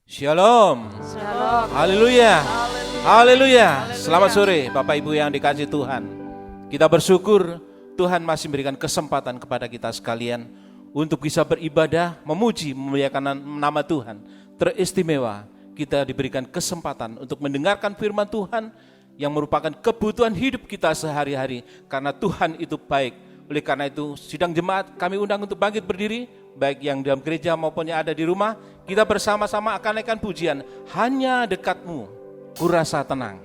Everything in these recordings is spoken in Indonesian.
Shalom. Shalom. Haleluya. Haleluya. Selamat sore Bapak Ibu yang dikasihi Tuhan. Kita bersyukur Tuhan masih memberikan kesempatan kepada kita sekalian untuk bisa beribadah, memuji, memuliakan nama Tuhan. Teristimewa kita diberikan kesempatan untuk mendengarkan firman Tuhan yang merupakan kebutuhan hidup kita sehari-hari. Karena Tuhan itu baik. Oleh karena itu sidang jemaat kami undang untuk bangkit berdiri, baik yang dalam gereja maupun yang ada di rumah. Kita bersama-sama akan naikkan pujian, hanya dekatmu, ku rasa tenang.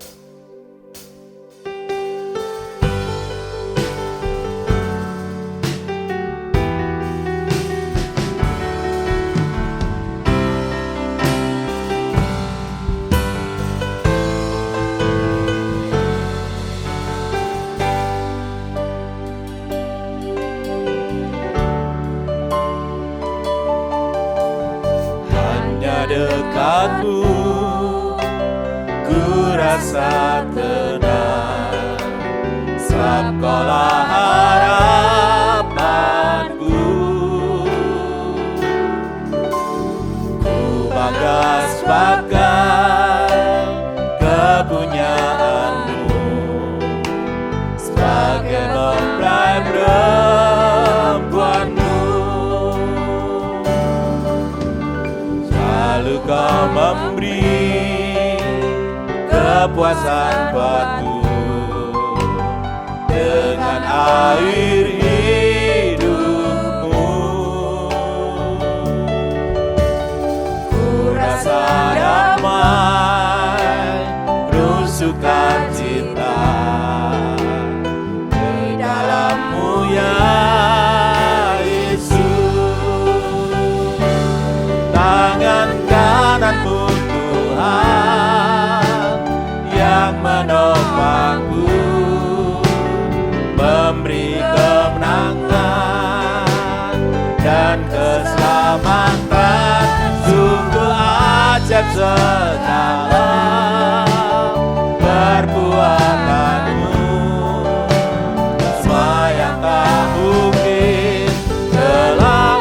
Dekatmu, ku rasa tenang, sebab kaulah harapanku. Ku bangga sebagai kepunyaanmu, sebagai mempelai perempuanmu. Lalu kau memberi kepuasan buatku dengan air hidupmu. Ku rasa damai, penuh sukacita di dalam-Mu ya kananmu Tuhan yang menopangku, memberi kemenangan dan keselamatan. Sungguh ajaib segala perbuatanmu, semua yang tak mungkin telah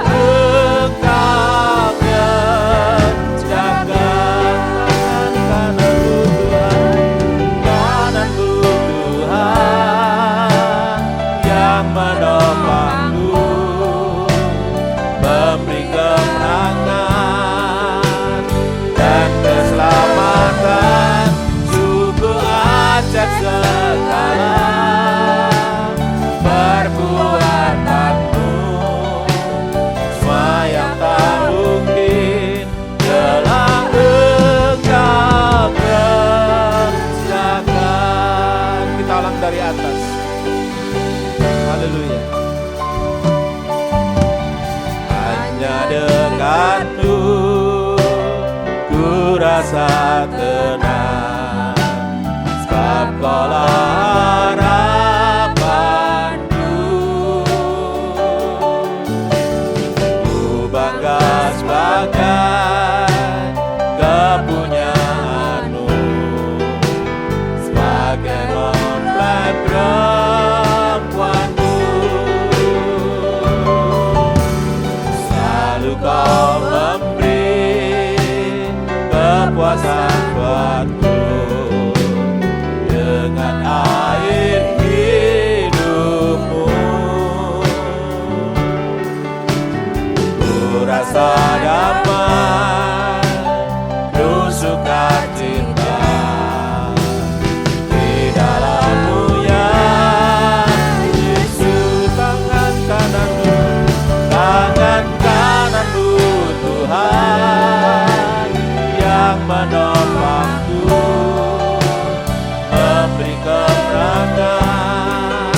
segala perbuatanmu, semua yang tak mungkin telah Engkau kerjakan. Kita ulang dari atas. Haleluya. Hanya dekatmu, ku rasa tenang, sebab kaulah harapanku. Ku bangga sebagai kepunyaanmu, sebagai mempelai perempuanmu. Selalu kau memberi kepuasan buatku dengan air hidupmu. Ku rasa damai, penuh sukacita di dalam-Mu ya Yesus. Tangan kananmu Tuhan yang menopangku, memberi kemenangan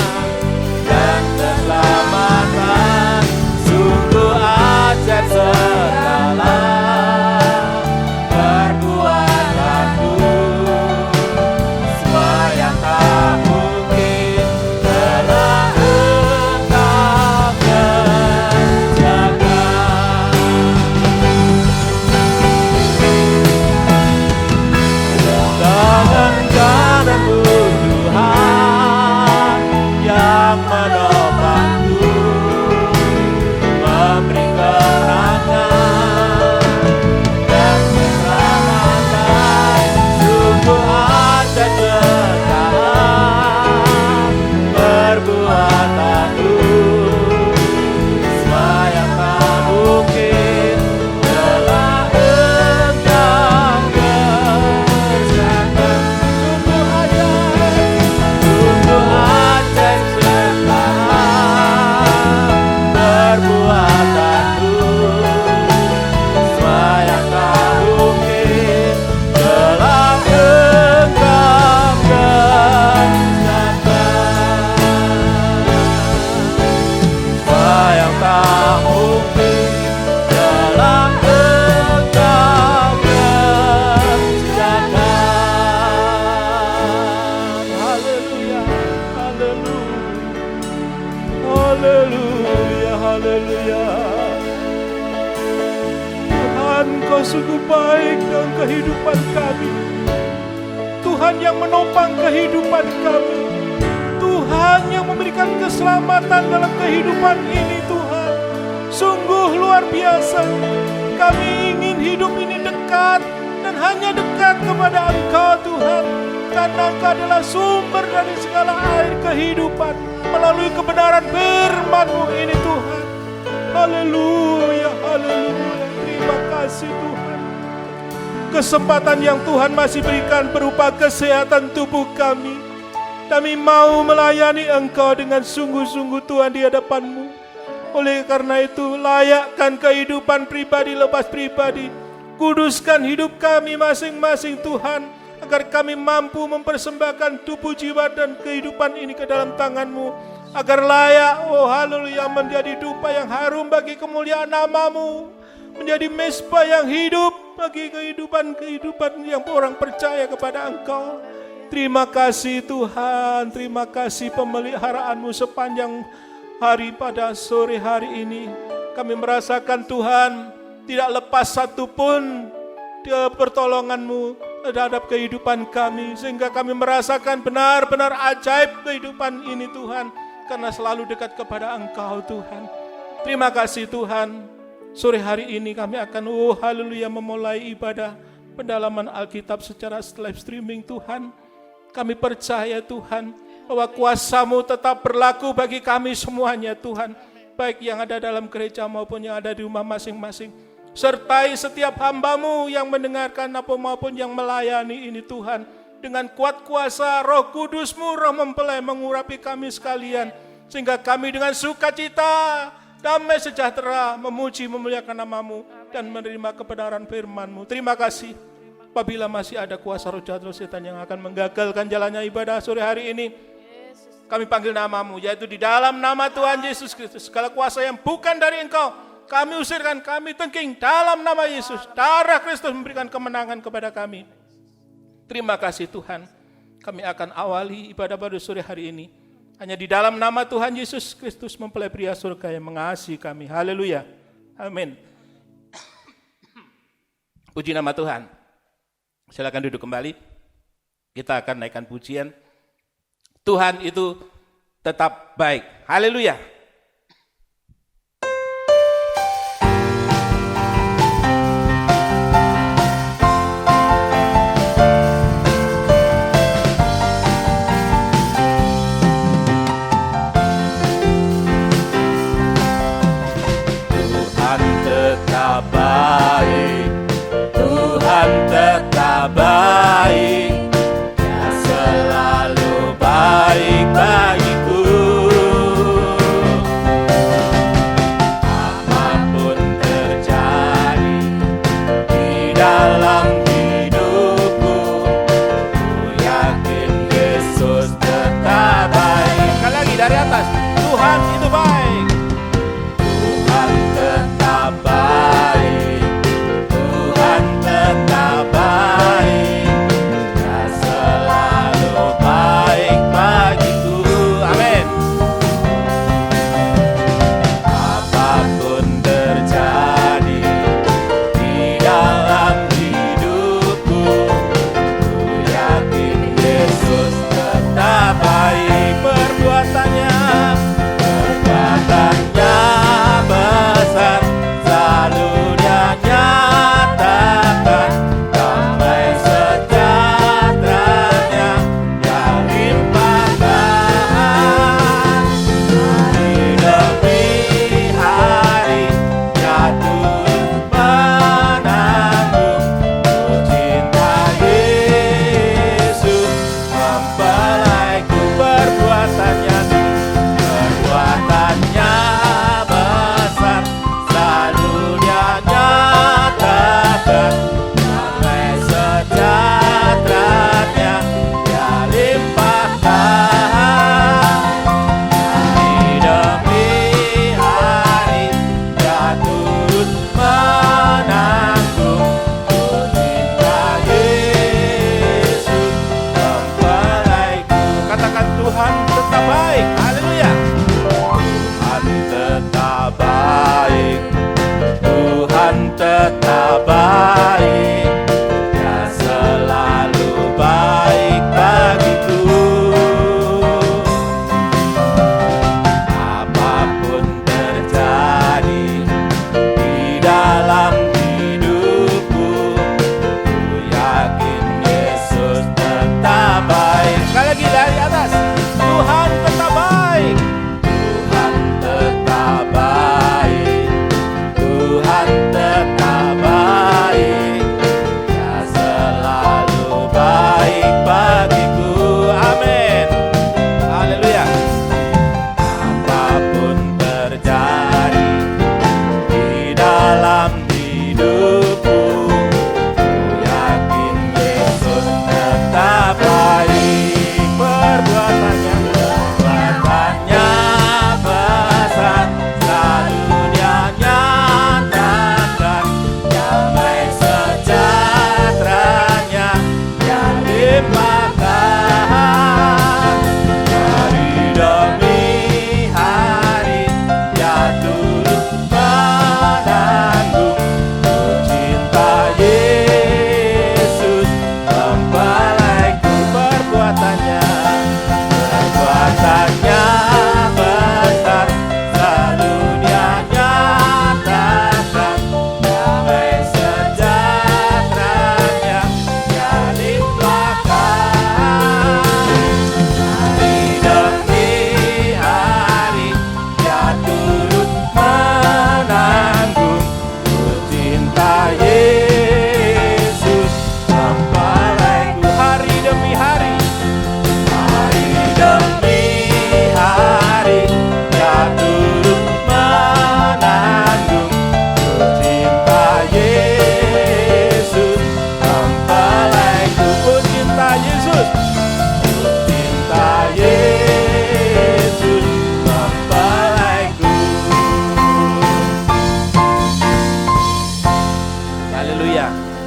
dan keselamatan. Sungguh ajaib segala perbuatanmu, semua yang tak mungkin telah Engkau kerjakan. Tangan kananmu Tuhan yang menopangku, memberi kemenangan dan keselamatan. Haleluya, haleluya. Tuhan, Kau sungguh baik dalam kehidupan kami. Tuhan yang menopang kehidupan kami. Tuhan yang memberikan keselamatan dalam kehidupan ini, Tuhan. Sungguh luar biasa. Kami ingin hidup ini dekat dan hanya dekat kepada Engkau, Tuhan. Karena Engkau adalah sumber dari segala air kehidupan melalui kebenaran firman-Mu ini, Tuhan. Haleluya, haleluya. Terima kasih, Tuhan. Kesempatan yang Tuhan masih berikan berupa kesehatan tubuh kami. Kami mau melayani Engkau dengan sungguh-sungguh, Tuhan, di hadapan-Mu. Oleh karena itu, layakkan kehidupan pribadi lepas pribadi. Kuduskan hidup kami masing-masing, Tuhan, agar kami mampu mempersembahkan tubuh, jiwa, dan kehidupan ini ke dalam tangan-Mu, agar layak, oh haleluya, menjadi dupa yang harum bagi kemuliaan nama-Mu, menjadi mezbah yang hidup bagi kehidupan yang orang percaya kepada Engkau. Terima kasih Tuhan, terima kasih pemeliharaan-Mu sepanjang hari pada sore hari ini. Kami merasakan Tuhan, tidak lepas satupun pertolongan-Mu terhadap kehidupan kami, sehingga kami merasakan benar-benar ajaib kehidupan ini, Tuhan, karena selalu dekat kepada Engkau, Tuhan. Terima kasih Tuhan. Sore hari ini kami akan haleluya memulai ibadah pendalaman Alkitab secara live streaming, Tuhan. Kami percaya Tuhan bahwa kuasa-Mu tetap berlaku bagi kami semuanya, Tuhan, baik yang ada dalam gereja maupun yang ada di rumah masing-masing. Sertai setiap hamba-Mu yang mendengarkan maupun yang melayani ini, Tuhan. Dengan kuat kuasa Roh Kudus-Mu, Roh mempelai mengurapi kami sekalian, sehingga kami dengan sukacita, damai sejahtera, memuji memuliakan nama-Mu dan menerima kebenaran firman-Mu. Terima kasih. Apabila masih ada kuasa roh jahat, roh setan yang akan menggagalkan jalannya ibadah sore hari ini, kami panggil nama-Mu, yaitu di dalam nama Tuhan Yesus Kristus. Segala kuasa yang bukan dari Engkau, kami usirkan, kami tengking dalam nama Yesus. Darah Kristus memberikan kemenangan kepada kami. Terima kasih Tuhan. Kami akan awali ibadah pada sore hari ini hanya di dalam nama Tuhan Yesus Kristus, mempelai pria surga yang mengasihi kami. Haleluya. Amin. Puji nama Tuhan. Silakan duduk kembali. Kita akan naikkan pujian. Tuhan itu tetap baik. Haleluya. Tuhan tetap baik. Tuhan tetap baik. Dia selalu baik bagiku. Apapun terjadi di dalam hidupku, ku yakin Yesus tetap baik. Sekali lagi dari atas. Tuhan itu baik. Tuhan tetap baik. Tuhan tetap baik. Dia selalu baik bagiku. Amin. Apapun terjadi di dalam hidupku, ku yakin Yesus tetap baik. Perbuatannya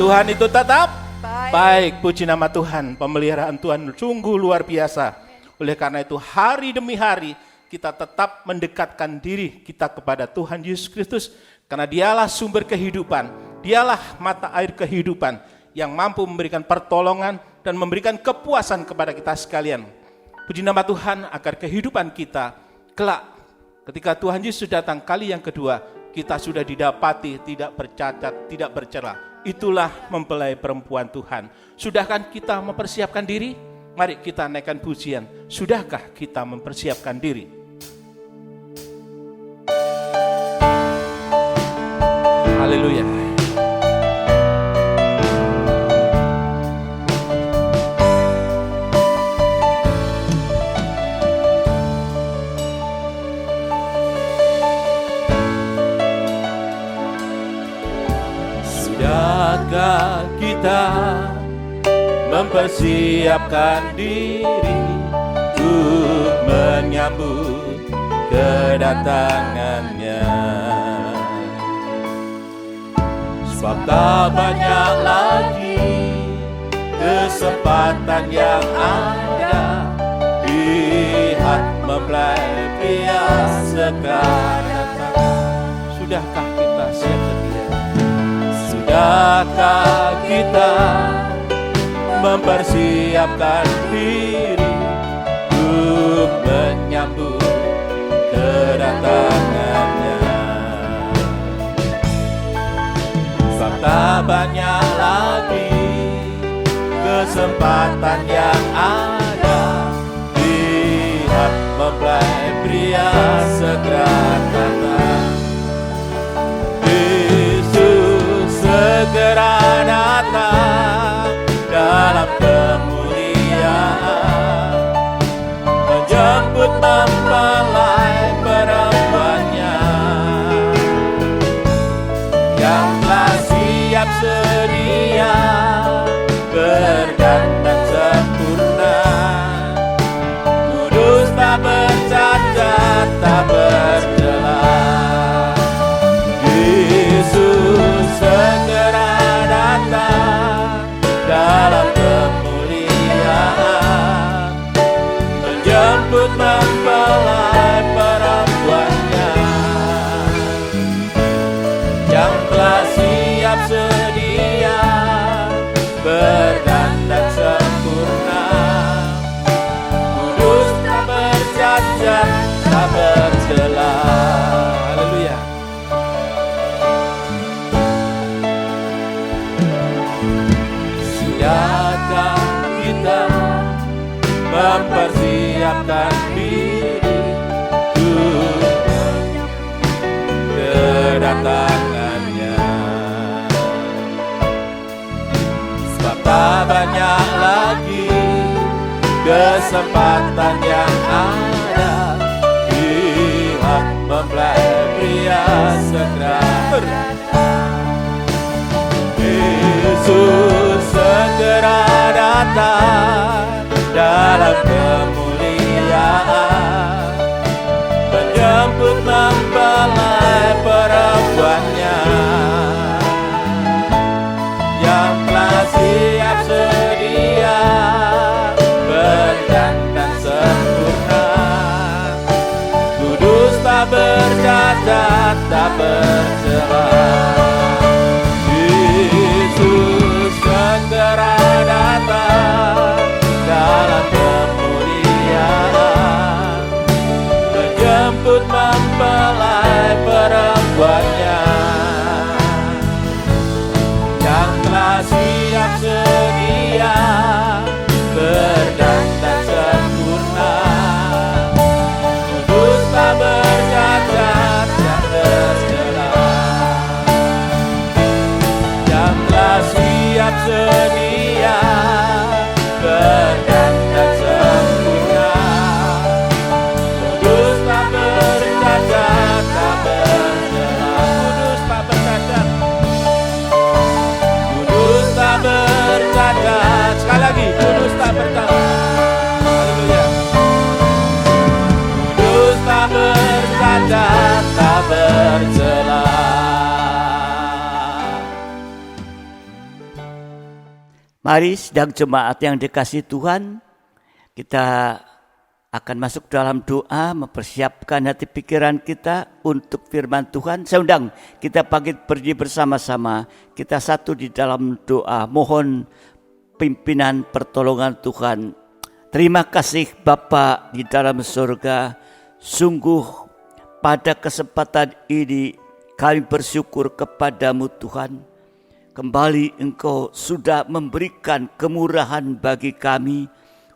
Tuhan itu tetap baik. Puji nama Tuhan, pemeliharaan Tuhan sungguh luar biasa. Oleh karena itu hari demi hari kita tetap mendekatkan diri kita kepada Tuhan Yesus Kristus. Karena dialah sumber kehidupan, dialah mata air kehidupan yang mampu memberikan pertolongan dan memberikan kepuasan kepada kita sekalian. Puji nama Tuhan agar kehidupan kita kelak ketika Tuhan Yesus datang kali yang kedua, kita sudah didapati tidak bercacat, tidak bercela. Itulah mempelai perempuan Tuhan. Sudahkah kita mempersiapkan diri? Mari kita naikkan pujian. Sudahkah kita mempersiapkan diri? Haleluya. Sudahkah kita mempersiapkan diri untuk menyambut kedatangannya? Sebab tak banyak lagi kesempatan yang ada. Lihat mempelai pria segera datang. Sudahkah kita siap sedia? Sudahkah kita mempersiapkan diri untuk menyambut kedatangannya? Sebab tak banyak lagi kesempatan yang ada. Lihat mempelai pria segera datang. Yesus segera datang dalam kemuliaan, menjemput mempelai perempuannya yang telah siap sedia, berdandan sempurna, kudus tak bercacat, tak bercela. Yesus segera datang dalam kemuliaan, menjemput mempelai perempuannya yang telah siap sedia, berdandan sempurna, kudus tak bercacat, tak bercela. Haleluya. Sudahkah kita mempersiapkan diri untuk kedatangannya? Sebab tak banyak lagi kesempatan yang ada. Lihat mempelai pria segera datang. Yesus segera datang dalam kemuliaan, menjemput mempelai perempuannya yang telah siap sedia, berdandan sempurna, kudus tak bercacat, tak bercela. Yesus segera datang dalam kemuliaan, menjemput mempelai perempuannya yang telah siap sedia, berdandan sempurna, kudus tak bercacat, tak bercela. Yang telah siap sedia, berdandan sempurna, kudus tak bercacat, tak bercela. Mari sidang jemaat yang dikasihi Tuhan, kita akan masuk dalam doa, mempersiapkan hati pikiran kita untuk firman Tuhan. Saya undang kita bangkit berdiri bersama-sama. Kita satu di dalam doa, mohon pimpinan pertolongan Tuhan. Terima kasih Bapa di dalam surga. Sungguh pada kesempatan ini kami bersyukur kepadamu Tuhan. Kembali Engkau sudah memberikan kemurahan bagi kami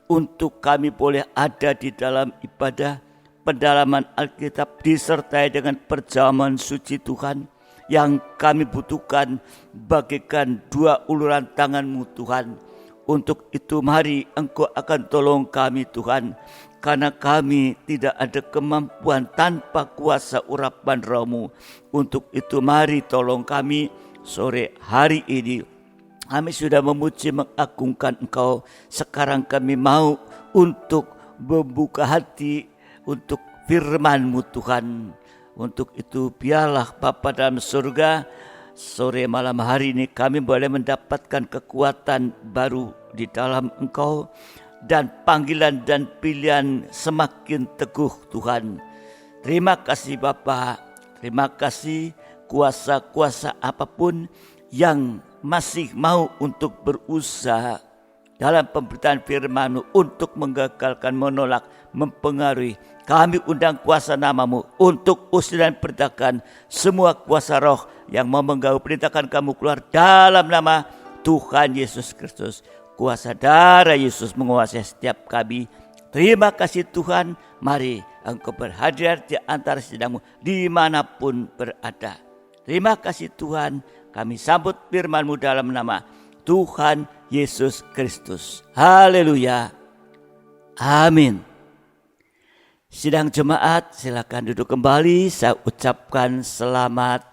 untuk kami boleh ada di dalam ibadah pendalaman Alkitab disertai dengan perjamuan suci Tuhan yang kami butuhkan bagaikan dua uluran tangan-Mu Tuhan. Untuk itu mari Engkau akan tolong kami Tuhan, karena kami tidak ada kemampuan tanpa kuasa urapan Roh-Mu. Untuk itu mari tolong kami sore hari ini. Kami sudah memuji mengagungkan Engkau. Sekarang kami mau untuk membuka hati untuk firman-Mu Tuhan. Untuk itu biarlah Bapa dalam surga, sore malam hari ini kami boleh mendapatkan kekuatan baru di dalam Engkau. Dan panggilan dan pilihan semakin teguh Tuhan. Terima kasih Bapa. Terima kasih kuasa-kuasa apapun yang masih mau untuk berusaha dalam pemberitaan firman-Mu untuk menggagalkan, menolak, mempengaruhi. Kami undang kuasa nama-Mu untuk usir dan perintahkan semua kuasa roh yang mau mengganggu perintahkan kamu keluar dalam nama Tuhan Yesus Kristus. Kuasa darah Yesus menguasai setiap kami. Terima kasih Tuhan. Mari Engkau berhadir di antara sidang-Mu dimanapun berada. Terima kasih Tuhan. Kami sambut firman-Mu dalam nama Tuhan Yesus Kristus. Haleluya. Amin. Sidang jemaat, silakan duduk kembali. Saya ucapkan selamat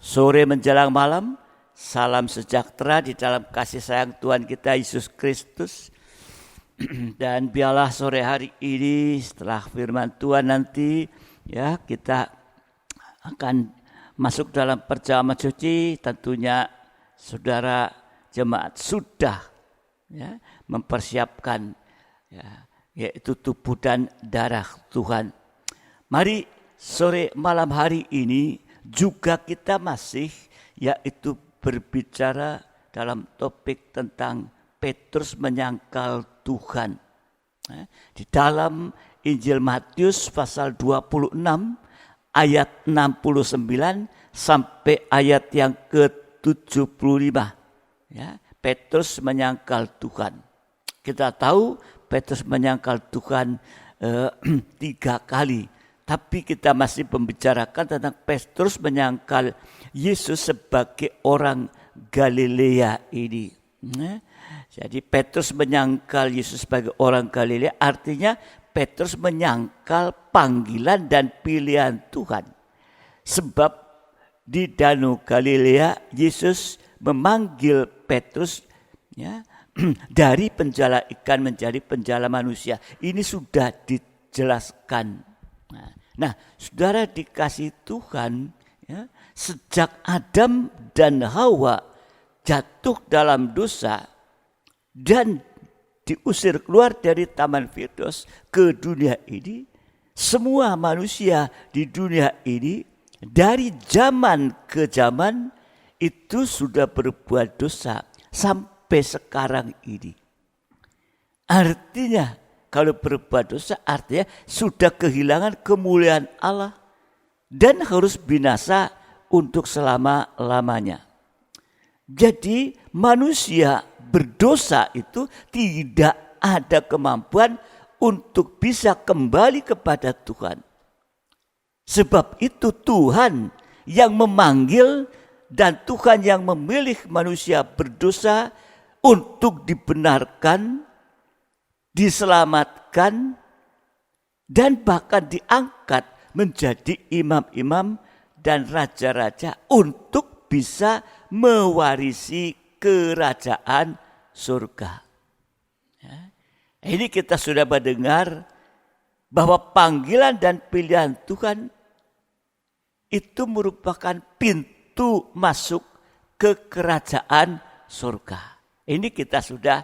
sore menjelang malam. Salam sejahtera di dalam kasih sayang Tuhan kita Yesus Kristus. Dan biarlah sore hari ini setelah firman Tuhan nanti ya kita akan masuk dalam perjamuan suci. Tentunya saudara jemaat sudah ya, mempersiapkan ya, yaitu tubuh dan darah Tuhan. Mari sore malam hari ini juga kita masih yaitu berbicara dalam topik tentang Petrus menyangkal Tuhan. Di dalam Injil Matius pasal 26 ayat 69 sampai ayat yang ke-75. Ya, Petrus menyangkal Tuhan. Kita tahu Petrus menyangkal Tuhan 3 kali. Tapi kita masih membicarakan tentang Petrus menyangkal Yesus sebagai orang Galilea ini. Jadi Petrus menyangkal Yesus sebagai orang Galilea artinya Petrus menyangkal panggilan dan pilihan Tuhan. Sebab di Danau Galilea Yesus memanggil Petrus ya, dari penjala ikan menjadi penjala manusia. Ini sudah dijelaskan. Nah, saudara dikasih Tuhan, ya, sejak Adam dan Hawa jatuh dalam dosa dan diusir keluar dari Taman Firdaus ke dunia ini, semua manusia di dunia ini dari zaman ke zaman itu sudah berbuat dosa sampai sekarang ini. Artinya kalau berbuat dosa artinya sudah kehilangan kemuliaan Allah dan harus binasa untuk selama-lamanya. Jadi manusia berdosa itu tidak ada kemampuan untuk bisa kembali kepada Tuhan. Sebab itu Tuhan yang memanggil dan Tuhan yang memilih manusia berdosa untuk dibenarkan, diselamatkan, dan bahkan diangkat menjadi imam-imam dan raja-raja untuk bisa mewarisi kerajaan surga. Ya. Ini kita sudah mendengar bahwa panggilan dan pilihan Tuhan itu merupakan pintu masuk ke kerajaan surga. Ini kita sudah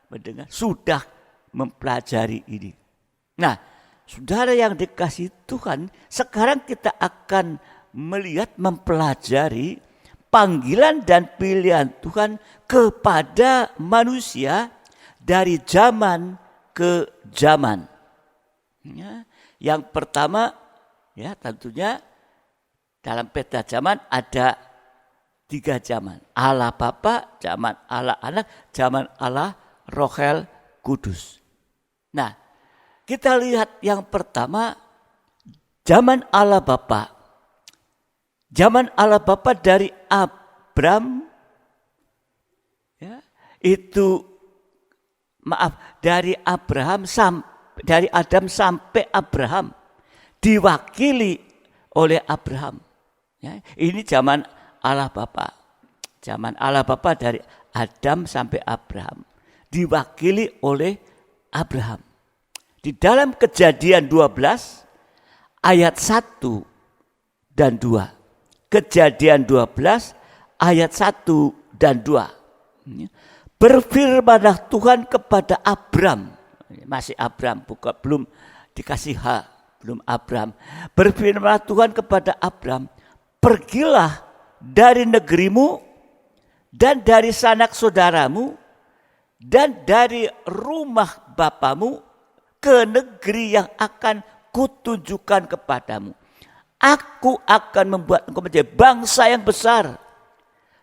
mendengar, sudah mempelajari ini. Nah, saudara yang dikasihi Tuhan, sekarang kita akan melihat, mempelajari panggilan dan pilihan Tuhan kepada manusia dari zaman ke zaman. Ya, yang pertama, ya tentunya dalam peta zaman ada 3 zaman. Allah Bapa, zaman Allah Anak, zaman Allah Roh Kudus. Nah, kita lihat yang pertama, zaman Allah Bapa. Zaman Allah Bapa dari Abram, ya, itu dari dari Adam sampai Abraham diwakili oleh Abraham. Ya, ini zaman Allah Bapa. Zaman Allah Bapa dari Adam sampai Abraham diwakili oleh Abraham. Di dalam Kejadian 12 ayat 1 dan 2. Kejadian 12 ayat 1 dan 2. Berfirmanlah Tuhan kepada Abram. Masih Abram, belum dikasih H, belum Abram. Berfirmanlah Tuhan kepada Abram, pergilah dari negerimu dan dari sanak saudaramu dan dari rumah bapamu ke negeri yang akan kutunjukkan kepadamu. Aku akan membuat engkau menjadi bangsa yang besar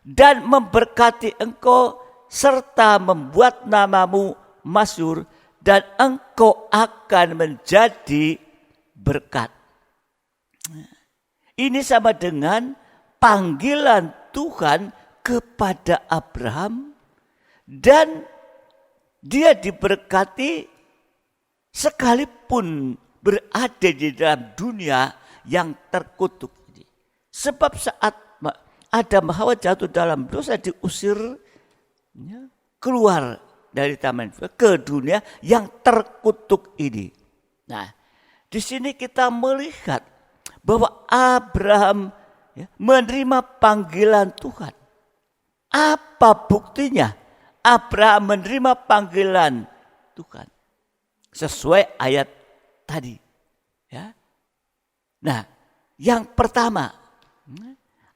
dan memberkati engkau serta membuat namamu masyhur dan engkau akan menjadi berkat. Ini sama dengan panggilan Tuhan kepada Abraham dan dia diberkati sekalipun berada di dalam dunia yang terkutuk ini. Sebab saat Adam Hawa jatuh dalam dosa diusir keluar dari taman ke dunia yang terkutuk ini. Nah, di sini kita melihat bahwa Abraham menerima panggilan Tuhan. Apa buktinya Abraham menerima panggilan Tuhan? Sesuai ayat tadi. Ya. Nah, yang pertama,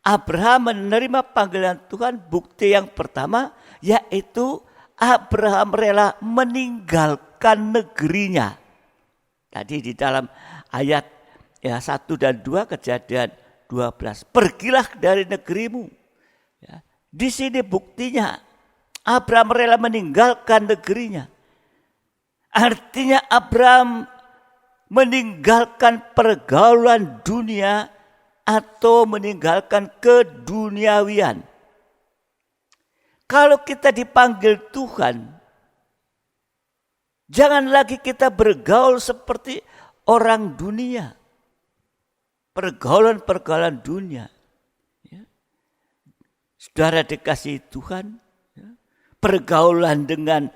Abraham menerima panggilan Tuhan, bukti yang pertama yaitu Abraham rela meninggalkan negerinya. Tadi di dalam ayat 1 dan 2 Kejadian 12. Pergilah dari negerimu. Ya. Di sini buktinya Abraham rela meninggalkan negerinya. Artinya Abraham meninggalkan pergaulan dunia atau meninggalkan keduniawian. Kalau kita dipanggil Tuhan, jangan lagi kita bergaul seperti orang dunia. Pergaulan-pergaulan dunia. Ya. Saudara dikasihi Tuhan, ya. Pergaulan dengan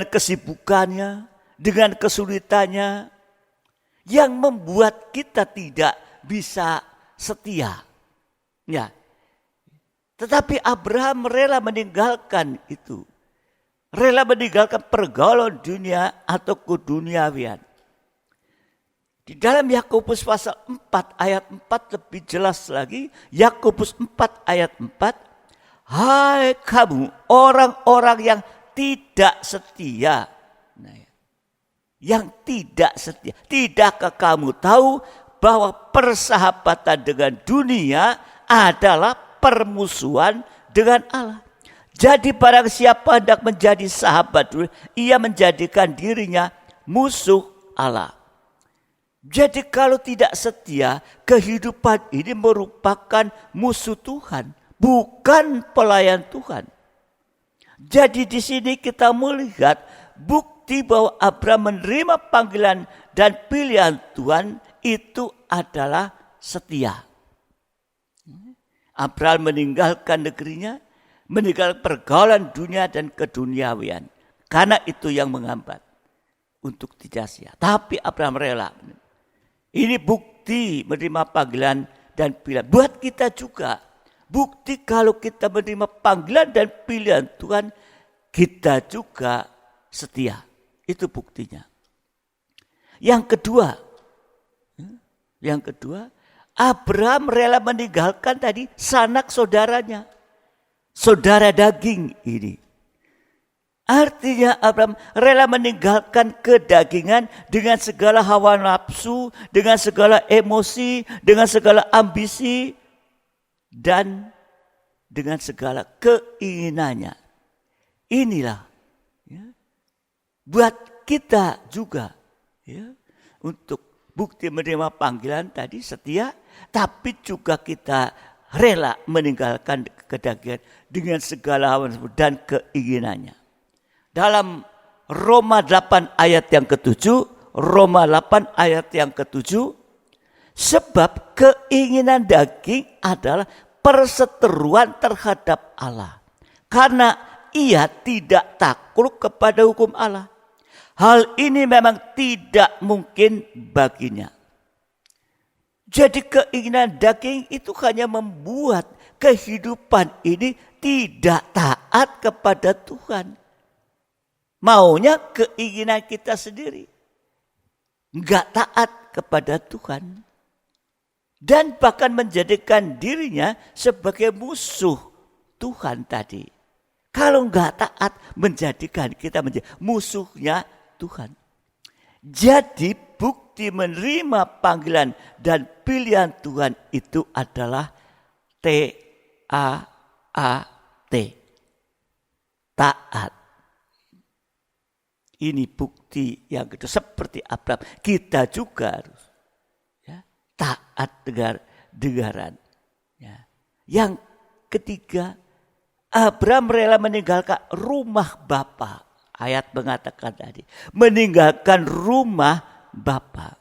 kesibukannya, dengan kesulitannya, yang membuat kita tidak bisa setia. Ya. Tetapi Abraham rela meninggalkan itu. Rela meninggalkan pergaulan dunia atau keduniawian. Di dalam Yakobus pasal 4 ayat 4 lebih jelas lagi. Yakobus 4 ayat 4. Hai kamu orang-orang yang tidak setia. Nah, yang tidak setia. Tidakkah kamu tahu bahwa persahabatan dengan dunia adalah permusuhan dengan Allah? Jadi barang siapa hendak menjadi sahabat, ia menjadikan dirinya musuh Allah. Jadi kalau tidak setia, kehidupan ini merupakan musuh Tuhan, bukan pelayan Tuhan. Jadi di sini kita melihat bukti bahwa Abraham menerima panggilan dan pilihan Tuhan itu adalah setia. Abraham meninggalkan negerinya, meninggalkan pergaulan dunia dan keduniawian. Karena itu yang menghambat untuk tidak setia. Tapi Abraham rela. Ini bukti menerima panggilan dan pilihan. Buat kita juga, bukti kalau kita menerima panggilan dan pilihan Tuhan, kita juga setia. Itu buktinya. Yang kedua, Abraham rela meninggalkan tadi sanak saudaranya, saudara daging ini. Artinya Abraham rela meninggalkan kedagingan dengan segala hawa nafsu, dengan segala emosi, dengan segala ambisi, dan dengan segala keinginannya. Inilah ya, buat kita juga ya, untuk bukti menerima panggilan tadi setia, tapi juga kita rela meninggalkan kedagingan dengan segala hawa nafsu dan keinginannya. Dalam Roma 8 ayat yang ke-7, sebab keinginan daging adalah perseteruan terhadap Allah. Karena ia tidak takluk kepada hukum Allah. Hal ini memang tidak mungkin baginya. Jadi keinginan daging itu hanya membuat kehidupan ini tidak taat kepada Tuhan. Maunya keinginan kita sendiri. Enggak taat kepada Tuhan. Dan bahkan menjadikan dirinya sebagai musuh Tuhan tadi. Kalau enggak taat, menjadikan kita menjadi musuhnya Tuhan. Jadi bukti menerima panggilan dan pilihan Tuhan itu adalah T-A-A-T. Taat. Ini bukti yang kedua. Seperti Abraham, kita juga harus ya, taat dengaran. Ya. Yang ketiga, Abraham rela meninggalkan rumah bapa. Ayat mengatakan tadi, meninggalkan rumah bapa.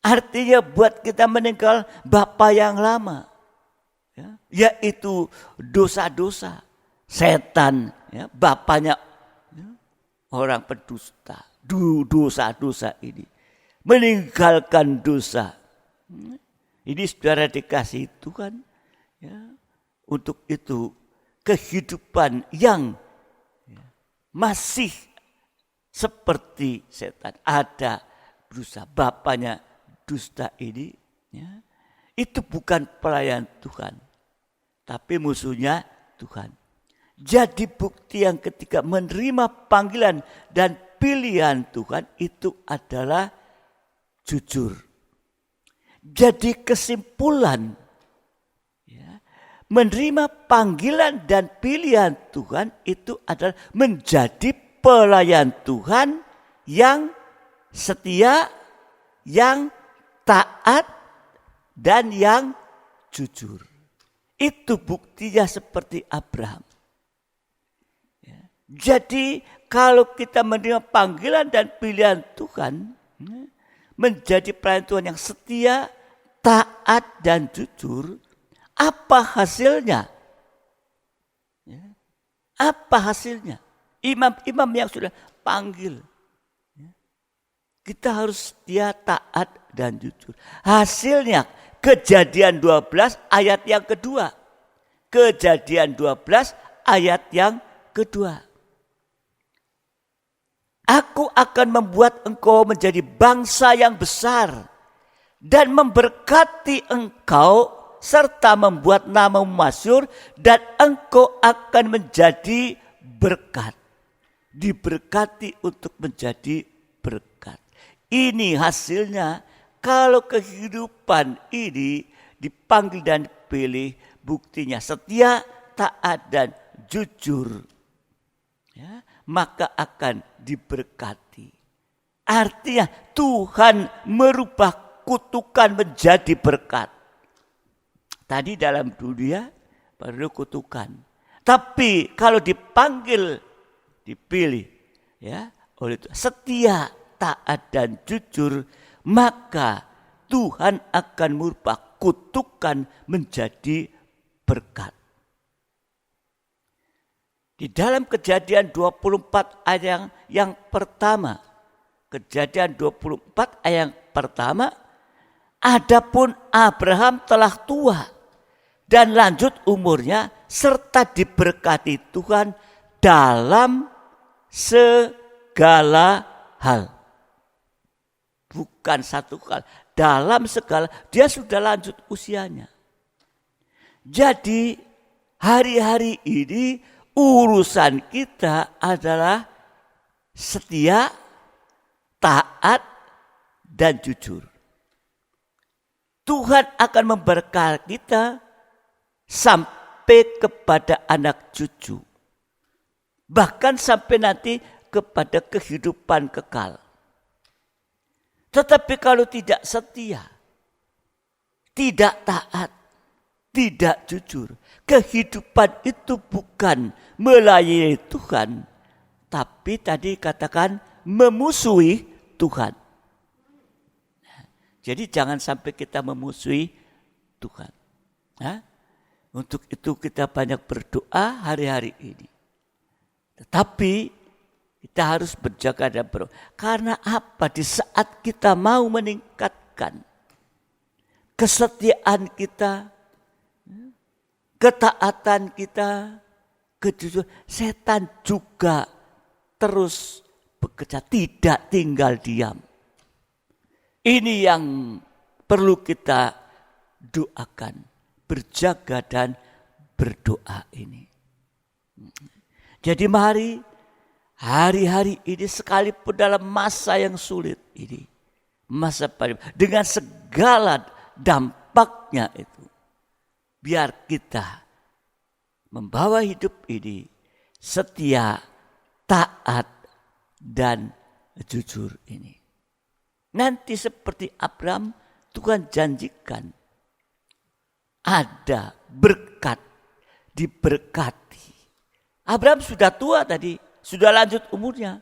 Artinya buat kita meninggal bapa yang lama. Ya, yaitu dosa-dosa. Setan, ya, bapanya orang pendusta, dosa-dosa ini. Meninggalkan dosa. Ini saudara dikasih Tuhan. Ya, untuk itu kehidupan yang masih seperti setan. Ada dosa, bapaknya dusta ini. Ya, itu bukan pelayan Tuhan. Tapi musuhnya Tuhan. Jadi bukti yang ketiga menerima panggilan dan pilihan Tuhan itu adalah jujur. Jadi kesimpulan ya, menerima panggilan dan pilihan Tuhan itu adalah menjadi pelayan Tuhan yang setia, yang taat, dan yang jujur. Itu buktinya seperti Abraham. Jadi kalau kita menerima panggilan dan pilihan Tuhan, menjadi pelayan Tuhan yang setia, taat, dan jujur, apa hasilnya? Apa hasilnya? Imam-imam yang sudah panggil. Kita harus setia, taat, dan jujur. Hasilnya Kejadian 12 ayat yang kedua. Kejadian 12 ayat yang kedua. Aku akan membuat engkau menjadi bangsa yang besar dan memberkati engkau serta membuat namamu masyhur dan engkau akan menjadi berkat. Diberkati untuk menjadi berkat. Ini hasilnya kalau kehidupan ini dipanggil dan dipilih, buktinya setia, taat, dan jujur. Ya, maka akan diberkati. Artinya Tuhan merubah kutukan menjadi berkat. Tadi dalam dunia baru kutukan. Tapi kalau dipanggil, dipilih, ya, oleh Tuhan, setia, taat, dan jujur, maka Tuhan akan merubah kutukan menjadi berkat. Di dalam Kejadian 24 ayat yang pertama. Kejadian 24 ayat yang pertama. Adapun Abraham telah tua dan lanjut umurnya serta diberkati Tuhan dalam segala hal. Bukan satu hal, dalam segala, dia sudah lanjut usianya. Jadi hari-hari ini urusan kita adalah setia, taat, dan jujur. Tuhan akan memberkati kita sampai kepada anak cucu. Bahkan sampai nanti kepada kehidupan kekal. Tetapi kalau tidak setia, tidak taat, tidak jujur, kehidupan itu bukan melayani Tuhan, tapi tadi katakan memusuhi Tuhan. Jadi jangan sampai kita memusuhi Tuhan. Untuk itu kita banyak berdoa hari-hari ini. Tetapi kita harus berjaga dan berdoa. Karena apa? Di saat kita mau meningkatkan kesetiaan kita, ketaatan kita, kejujuran, setan juga terus bekerja, tidak tinggal diam. Ini yang perlu kita doakan, berjaga dan berdoa ini. Jadi mari hari-hari ini sekalipun dalam masa yang sulit ini, masa pandemi, dengan segala dampaknya itu, biar kita membawa hidup ini setia, taat, dan jujur ini. Nanti seperti Abraham, Tuhan janjikan ada berkat, diberkati. Abraham sudah tua tadi, sudah lanjut umurnya.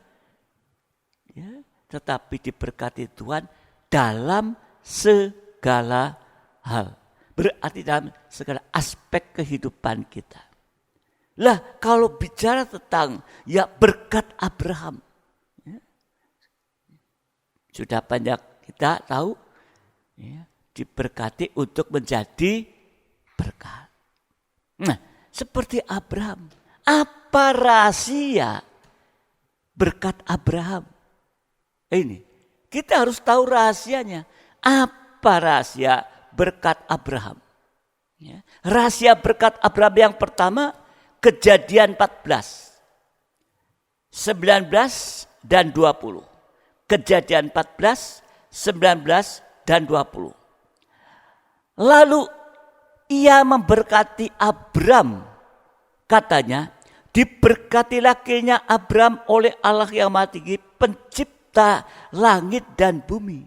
Ya, tetapi diberkati Tuhan dalam segala hal. Berarti dalam segala aspek kehidupan kita. Lah kalau bicara tentang ya berkat Abraham. Ya, sudah banyak kita tahu ya, diberkati untuk menjadi berkat. Nah seperti Abraham. Apa rahasia berkat Abraham? Ini kita harus tahu rahasianya. Apa rahasia berkat Abraham? Ya. Rahasia berkat Abraham yang pertama, Kejadian 14, 19 dan 20. Kejadian 14, 19 dan 20. Lalu ia memberkati Abram, katanya, diberkatilah kiranya Abram oleh Allah yang Maha Tinggi, pencipta langit dan bumi.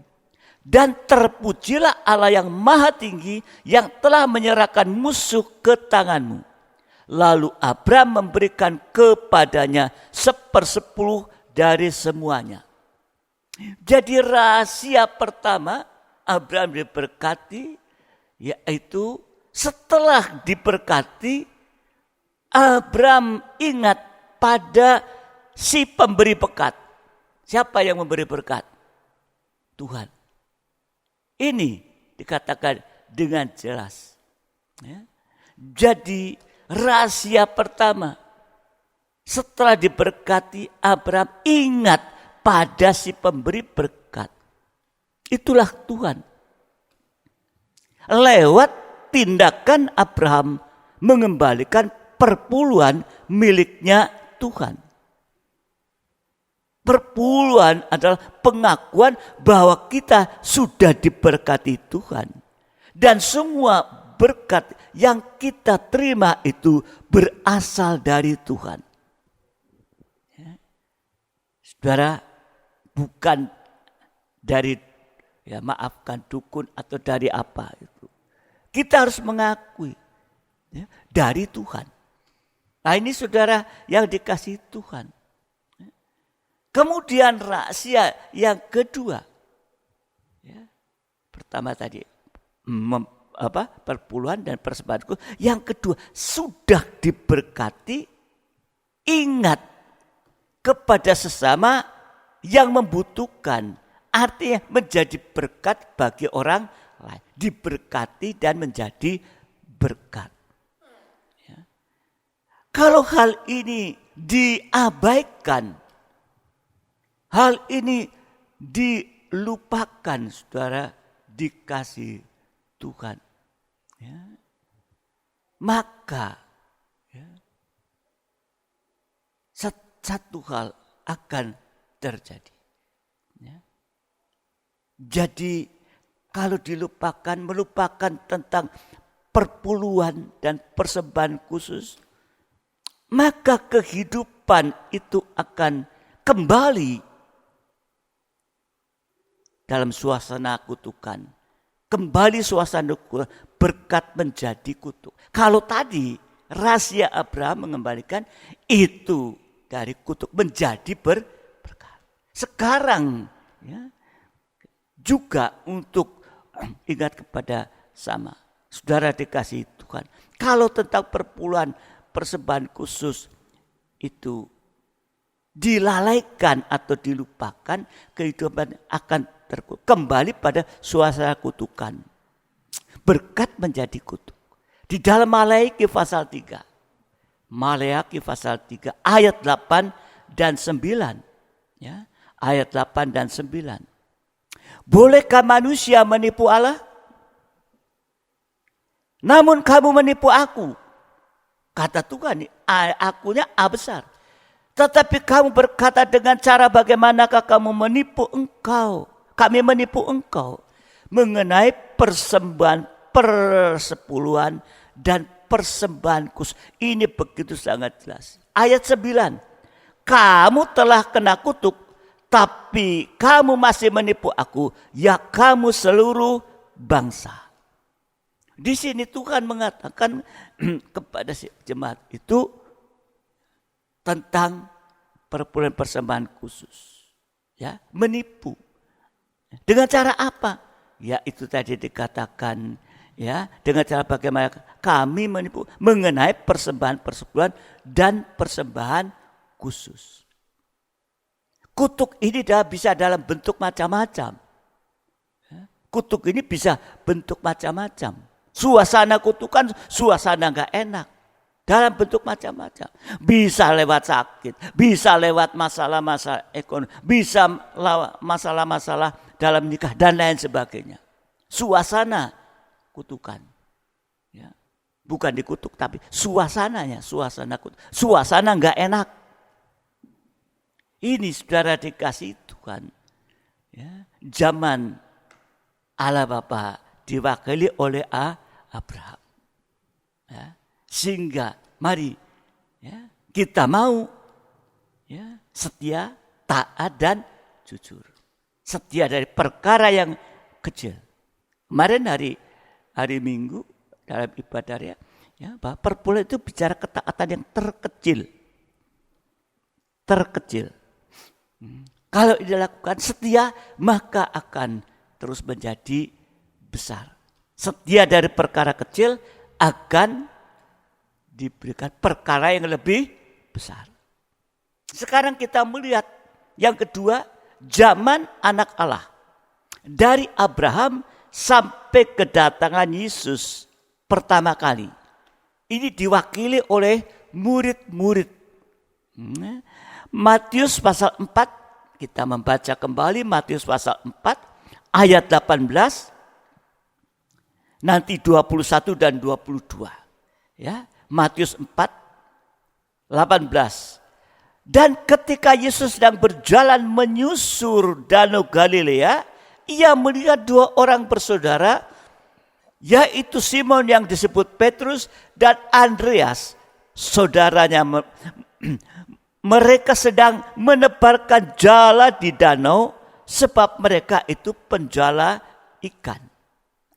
Dan terpujilah Allah yang Maha Tinggi yang telah menyerahkan musuh ke tanganmu. Lalu Abram memberikan kepadanya 1/10 dari semuanya. Jadi rahasia pertama Abram diberkati, yaitu setelah diberkati, Abram ingat pada si pemberi berkat. Siapa yang memberi berkat? Tuhan. Ini dikatakan dengan jelas. Ya. Jadi rahasia pertama, setelah diberkati, Abram ingat pada si pemberi berkat. Itulah Tuhan. Lewat tindakan Abraham mengembalikan perpuluhan miliknya Tuhan. Perpuluhan adalah pengakuan bahwa kita sudah diberkati Tuhan. Dan semua berkat yang kita terima itu berasal dari Tuhan. Ya. Saudara, bukan dari, ya maafkan, dukun atau dari apa itu. Kita harus mengakui ya, dari Tuhan. Nah ini saudara yang dikasihi Tuhan. Kemudian rahasia yang kedua, ya, pertama tadi perpuluhan dan persembahan. Yang kedua, sudah diberkati, ingat kepada sesama yang membutuhkan. Artinya menjadi berkat bagi orang lain. Diberkati dan menjadi berkat. Ya. Kalau hal ini diabaikan, hal ini dilupakan, saudara, dikasih Tuhan, ya, maka ya, satu hal akan terjadi. Ya. Jadi kalau dilupakan, melupakan tentang perpuluhan dan persembahan khusus, maka kehidupan itu akan kembali dalam suasana kutukan. Kembali suasana kutukan, berkat menjadi kutuk. Kalau tadi rahasia Abraham mengembalikan itu dari kutuk menjadi berkat. Sekarang ya, juga untuk ingat kepada sama. Saudara dikasih Tuhan. Kalau tentang perpuluhan persembahan khusus itu dilalaikan atau dilupakan, kehidupan akan kembali pada suasana kutukan. Berkat menjadi kutuk. Di dalam Maleakhi pasal 3. Maleakhi pasal 3 ayat 8 dan 9. Ya, ayat 8 dan 9. Bolehkah manusia menipu Allah? Namun kamu menipu aku. Kata Tuhan, akunya A besar. Tetapi kamu berkata dengan cara bagaimanakah kamu menipu engkau? Kami menipu engkau mengenai persembahan persepuluhan dan persembahan khusus. Ini begitu sangat jelas. Ayat 9. Kamu telah kena kutuk, tapi kamu masih menipu aku, ya kamu seluruh bangsa. Di sini Tuhan mengatakan kepada si jemaat itu tentang perpuluhan persembahan khusus. Ya, menipu. Dengan cara apa? Ya itu tadi dikatakan ya, dengan cara bagaimana kami menipu mengenai persembahan persepuluhan dan persembahan khusus. Kutuk ini bisa dalam bentuk macam-macam. Kutuk ini bisa bentuk macam-macam. Suasana kutukan, suasana enggak enak. Dalam bentuk macam-macam. Bisa lewat sakit, bisa lewat masalah-masalah ekonomi, bisa masalah-masalah dalam nikah dan lain sebagainya. Suasana kutukan. Ya. Bukan dikutuk tapi suasananya, suasana kutuk. Suasana enggak enak. Ini saudara dikasih Tuhan. Ya. Zaman Allah Bapa diwakili oleh Abraham. Ya. Sehingga mari ya, kita mau ya, setia, taat dan jujur. Setia dari perkara yang kecil. Kemarin hari Minggu dalam ibadah ya, bahwa perpuluhan itu bicara ketaatan yang terkecil. Terkecil. Kalau dilakukan setia maka akan terus menjadi besar. Setia dari perkara kecil akan diberikan perkara yang lebih besar. Sekarang kita melihat yang kedua, zaman anak Allah. Dari Abraham sampai kedatangan Yesus pertama kali. Ini diwakili oleh murid-murid. Matius pasal 4, kita membaca kembali Matius pasal 4 ayat 18, nanti 21 dan 22. Ya. Matius 4, 18. Dan ketika Yesus sedang berjalan menyusur Danau Galilea, ia melihat dua orang bersaudara, yaitu Simon yang disebut Petrus dan Andreas, saudaranya. Mereka sedang menebarkan jala di danau, sebab mereka itu penjala ikan.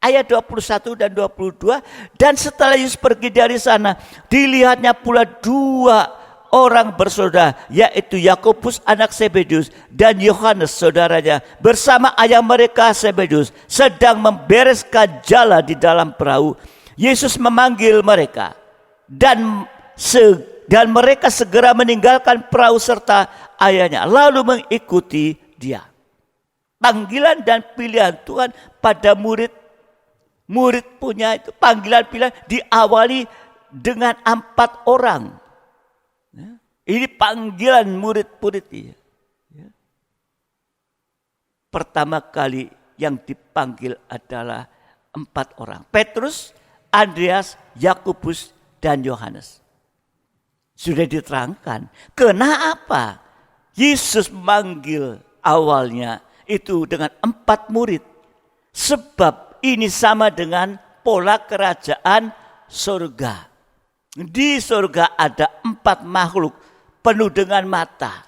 Ayat 21 dan 22, dan setelah Yesus pergi dari sana, dilihatnya pula dua orang bersaudara, yaitu Yakobus anak Zebedius dan Yohanes saudaranya, bersama ayah mereka Zebedius, sedang membereskan jala di dalam perahu. Yesus memanggil mereka, dan mereka segera meninggalkan perahu serta ayahnya, lalu mengikuti dia. Panggilan dan pilihan Tuhan pada murid Murid punya itu panggilan diawali dengan 4 orang. Ini panggilan murid-murid dia. Pertama kali yang dipanggil adalah 4 orang. Petrus, Andreas, Yakobus, dan Yohanes. Sudah diterangkan. Kenapa Yesus memanggil awalnya itu dengan 4 murid? Sebab ini sama dengan pola kerajaan surga. Di surga ada 4 makhluk penuh dengan mata.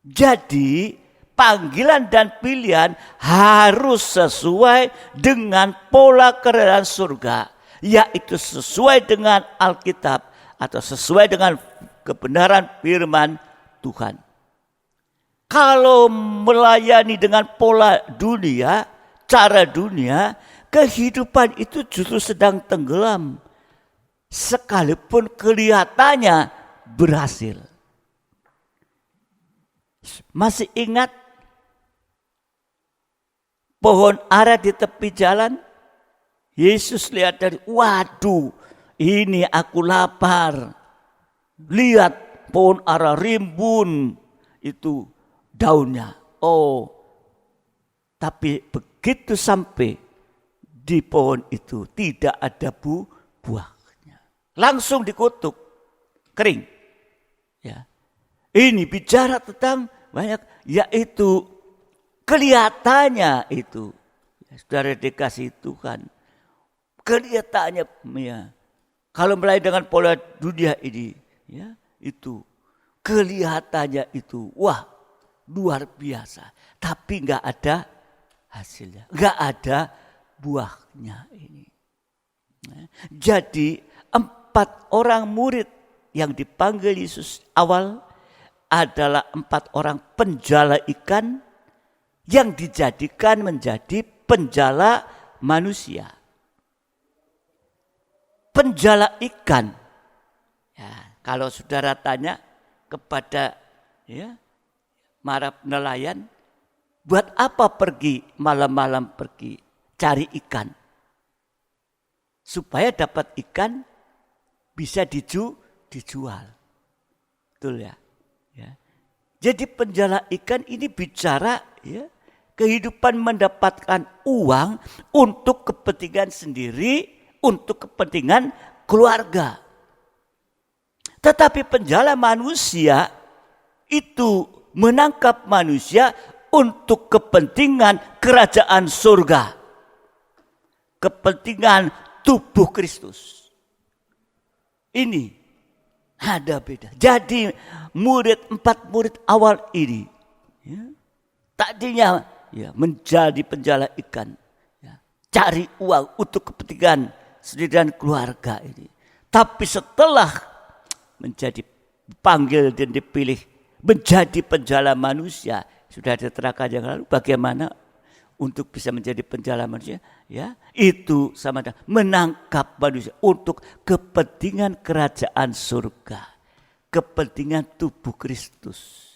Jadi panggilan dan pilihan harus sesuai dengan pola kerajaan surga, yaitu sesuai dengan Alkitab atau sesuai dengan kebenaran firman Tuhan. Kalau melayani dengan pola dunia, cara dunia, kehidupan itu justru sedang tenggelam, sekalipun kelihatannya berhasil. Masih ingat pohon ara di tepi jalan? Yesus lihat dari, waduh, ini aku lapar. Lihat pohon ara rimbun itu daunnya. Oh, tapi begitu sampai di pohon itu tidak ada buahnya. Langsung dikutuk, kering. Ya. Ini bicara tentang banyak, yaitu kelihatannya itu, ya, saudara dikasih Tuhan, kelihatannya, ya, kalau mulai dengan pola dunia ini, ya, itu kelihatannya itu, wah, luar biasa, tapi nggak ada hasilnya, nggak ada buahnya ini. Jadi 4 orang murid yang dipanggil Yesus awal adalah 4 orang penjala ikan yang dijadikan menjadi penjala manusia. Penjala ikan. Ya, kalau saudara tanya kepada para nelayan, buat apa pergi malam-malam pergi cari ikan? Supaya dapat ikan bisa dijual. Betul ya? Ya. Jadi penjala ikan ini bicara, ya, kehidupan mendapatkan uang untuk kepentingan sendiri, untuk kepentingan keluarga. Tetapi penjala manusia itu menangkap manusia untuk kepentingan kerajaan surga. Kepentingan tubuh Kristus. Ini ada beda. Jadi 4 murid awal ini, ya, tadinya, ya, menjadi penjala ikan, ya, cari uang untuk kepentingan sendiri dan keluarga ini. Tapi setelah menjadi panggil dan dipilih menjadi penjala manusia, sudah diterangkan yang lalu bagaimana untuk bisa menjadi penjala manusia, ya, itu sama dengan menangkap manusia untuk kepentingan kerajaan surga, kepentingan tubuh Kristus.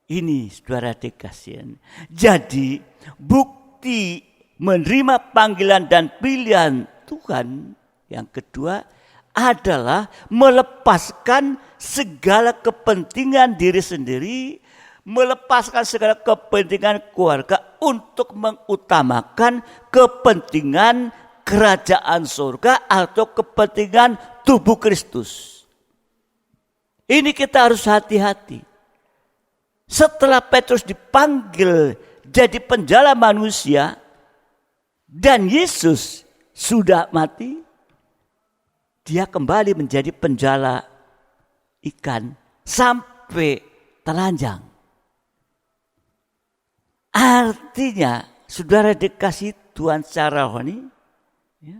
Ini saudara dikasihan. Jadi bukti menerima panggilan dan pilihan Tuhan yang kedua adalah melepaskan segala kepentingan diri sendiri, melepaskan segala kepentingan keluarga untuk mengutamakan kepentingan kerajaan surga atau kepentingan tubuh Kristus. Ini kita harus hati-hati. Setelah Petrus dipanggil jadi penjala manusia dan Yesus sudah mati, dia kembali menjadi penjala ikan sampai telanjang. Artinya, saudara dikasih Tuhan secara rohani, ya,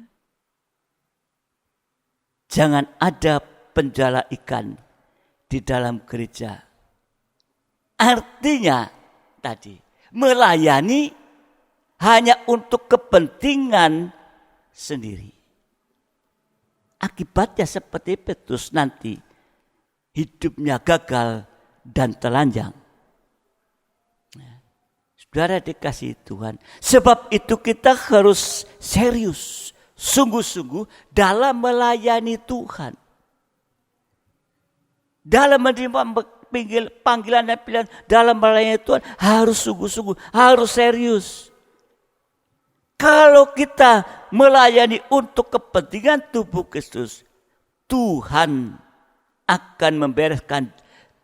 jangan ada penjala ikan di dalam gereja. Artinya tadi melayani hanya untuk kepentingan sendiri. Akibatnya seperti Petrus nanti hidupnya gagal dan telanjang. Saudara dikasihi Tuhan, sebab itu kita harus serius, sungguh-sungguh dalam melayani Tuhan. Dalam menerima panggilan dan pilihan dalam melayani Tuhan harus sungguh-sungguh, harus serius. Kalau kita melayani untuk kepentingan tubuh Kristus, Tuhan akan membereskan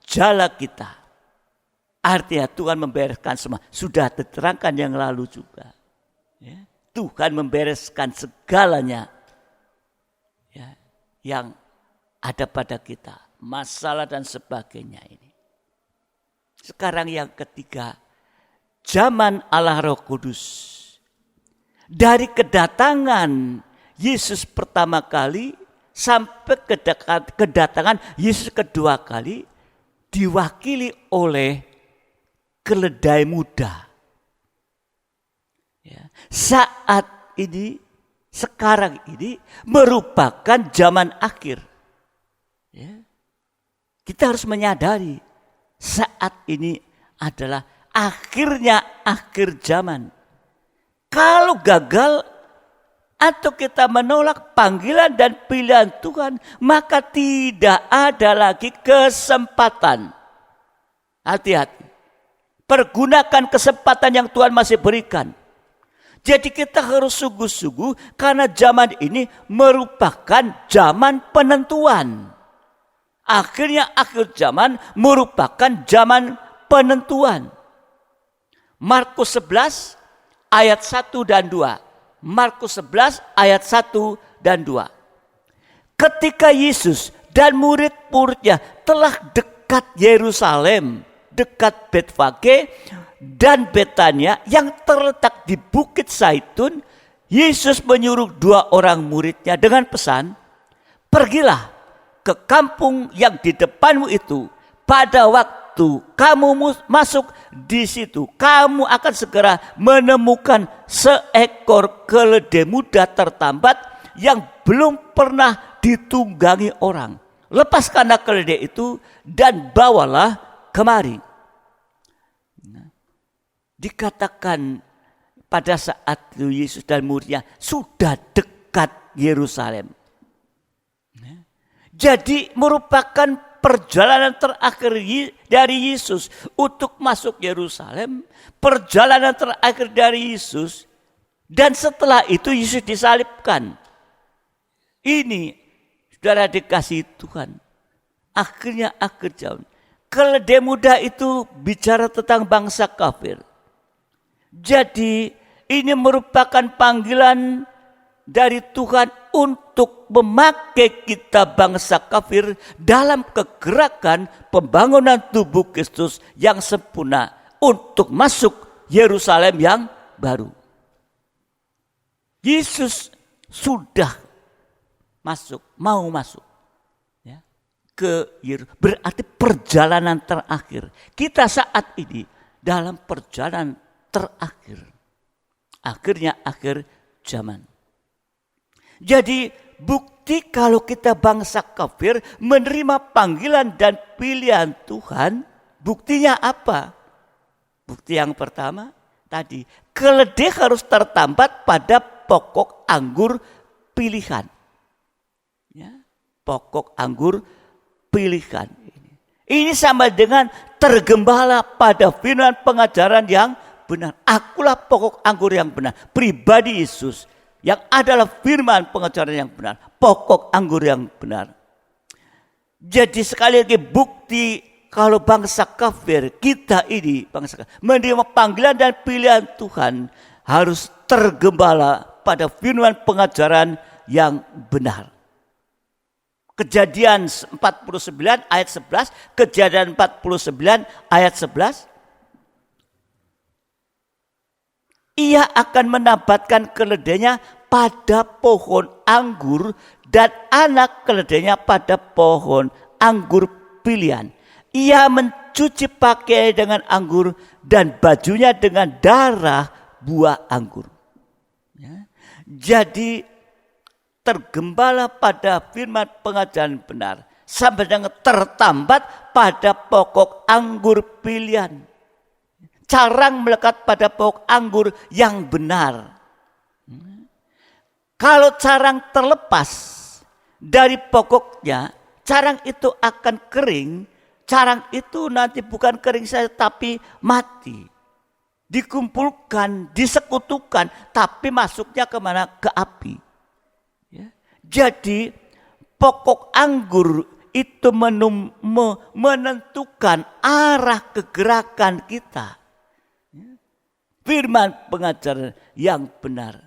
jala kita. Artinya Tuhan membereskan semua. Sudah diterangkan yang lalu juga. Ya. Tuhan membereskan segalanya ya, yang ada pada kita. Masalah dan sebagainya ini. Sekarang yang ketiga. Zaman Allah Roh Kudus. Dari kedatangan Yesus pertama kali sampai kedatangan Yesus kedua kali diwakili oleh keledai muda. Ya. Saat ini, sekarang ini merupakan zaman akhir. Ya. Kita harus menyadari saat ini adalah akhirnya akhir zaman. Kalau gagal atau kita menolak panggilan dan pilihan Tuhan, maka tidak ada lagi kesempatan. Hati-hati. Pergunakan kesempatan yang Tuhan masih berikan. Jadi kita harus sungguh-sungguh karena zaman ini merupakan zaman penentuan. Akhirnya akhir zaman merupakan zaman penentuan. Markus 11 ayat 1 dan 2. Markus 11 ayat 1 dan 2. Ketika Yesus dan murid-muridnya telah dekat Yerusalem, dekat Betfage dan Betania yang terletak di Bukit Zaitun, Yesus menyuruh 2 orang muridnya dengan pesan, pergilah ke kampung yang di depanmu itu. Pada waktu kamu masuk di situ, kamu akan segera menemukan seekor keledai muda tertambat yang belum pernah ditunggangi orang. Lepaskanlah keledai itu dan bawalah kemari. Dikatakan pada saat itu Yesus dan muridnya sudah dekat Yerusalem. Jadi merupakan perjalanan terakhir dari Yesus untuk masuk Yerusalem. Perjalanan terakhir dari Yesus. Dan setelah itu Yesus disalibkan. Ini saudara dikasihi Tuhan. Akhirnya akhir zaman. Keledai muda itu bicara tentang bangsa kafir. Jadi ini merupakan panggilan dari Tuhan untuk memakai kita bangsa kafir dalam kegerakan pembangunan tubuh Kristus yang sempurna untuk masuk Yerusalem yang baru. Yesus sudah mau masuk ya, ke Yerusalem. Berarti perjalanan terakhir. Kita saat ini dalam perjalanan terakhir. Akhirnya akhir zaman. Jadi bukti kalau kita bangsa kafir menerima panggilan dan pilihan Tuhan, buktinya apa? Bukti yang pertama tadi, keledai harus tertambat pada pokok anggur pilihan. Ya, pokok anggur pilihan. Ini sama dengan tergembala pada firman pengajaran yang benar. Akulah pokok anggur yang benar. Pribadi Yesus yang adalah firman pengajaran yang benar. Pokok anggur yang benar. Jadi sekali lagi bukti kalau bangsa kafir, kita ini bangsa kafir, menerima panggilan dan pilihan Tuhan harus tergembala pada firman pengajaran yang benar. Kejadian 49 ayat 11, Kejadian 49 ayat 11. Ia akan menabatkan keledainya pada pohon anggur dan anak keledainya pada pohon anggur pilihan. Ia mencuci pakaian dengan anggur dan bajunya dengan darah buah anggur. Ya. Jadi tergembala pada firman pengajaran benar sampai dengan tertambat pada pokok anggur pilihan. carang melekat pada pokok anggur yang benar. Kalau carang terlepas dari pokoknya, carang itu akan kering. Carang itu nanti bukan kering saja tapi mati. Dikumpulkan, disekutukan, tapi masuknya kemana? Ke api. Ya. Jadi pokok anggur itu menentukan arah kegerakan kita. Firman pengajaran yang benar.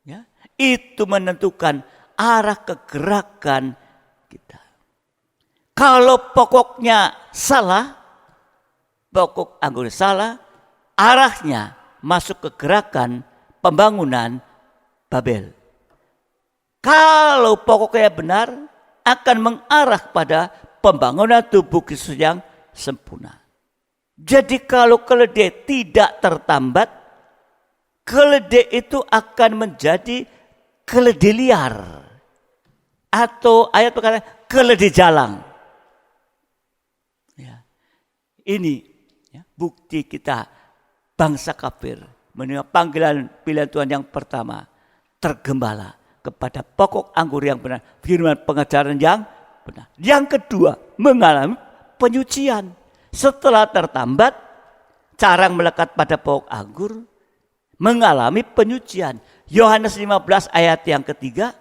Ya, itu menentukan arah kegerakan kita. Kalau pokoknya salah, pokok anggur salah, arahnya masuk ke gerakan pembangunan Babel. Kalau pokoknya benar, akan mengarah pada pembangunan tubuh Kristus yang sempurna. Jadi kalau keledai tidak tertambat, keledai itu akan menjadi keledai liar. Atau ayat berkata keledai jalang. Ya. Ini ya, bukti kita bangsa kafir menerima panggilan pilihan Tuhan yang pertama. Tergembala kepada pokok anggur yang benar. Firman pengajaran yang benar. Yang kedua, mengalami penyucian. Setelah tertambat, carang melekat pada pokok anggur, mengalami penyucian. Yohanes 15 ayat yang ketiga.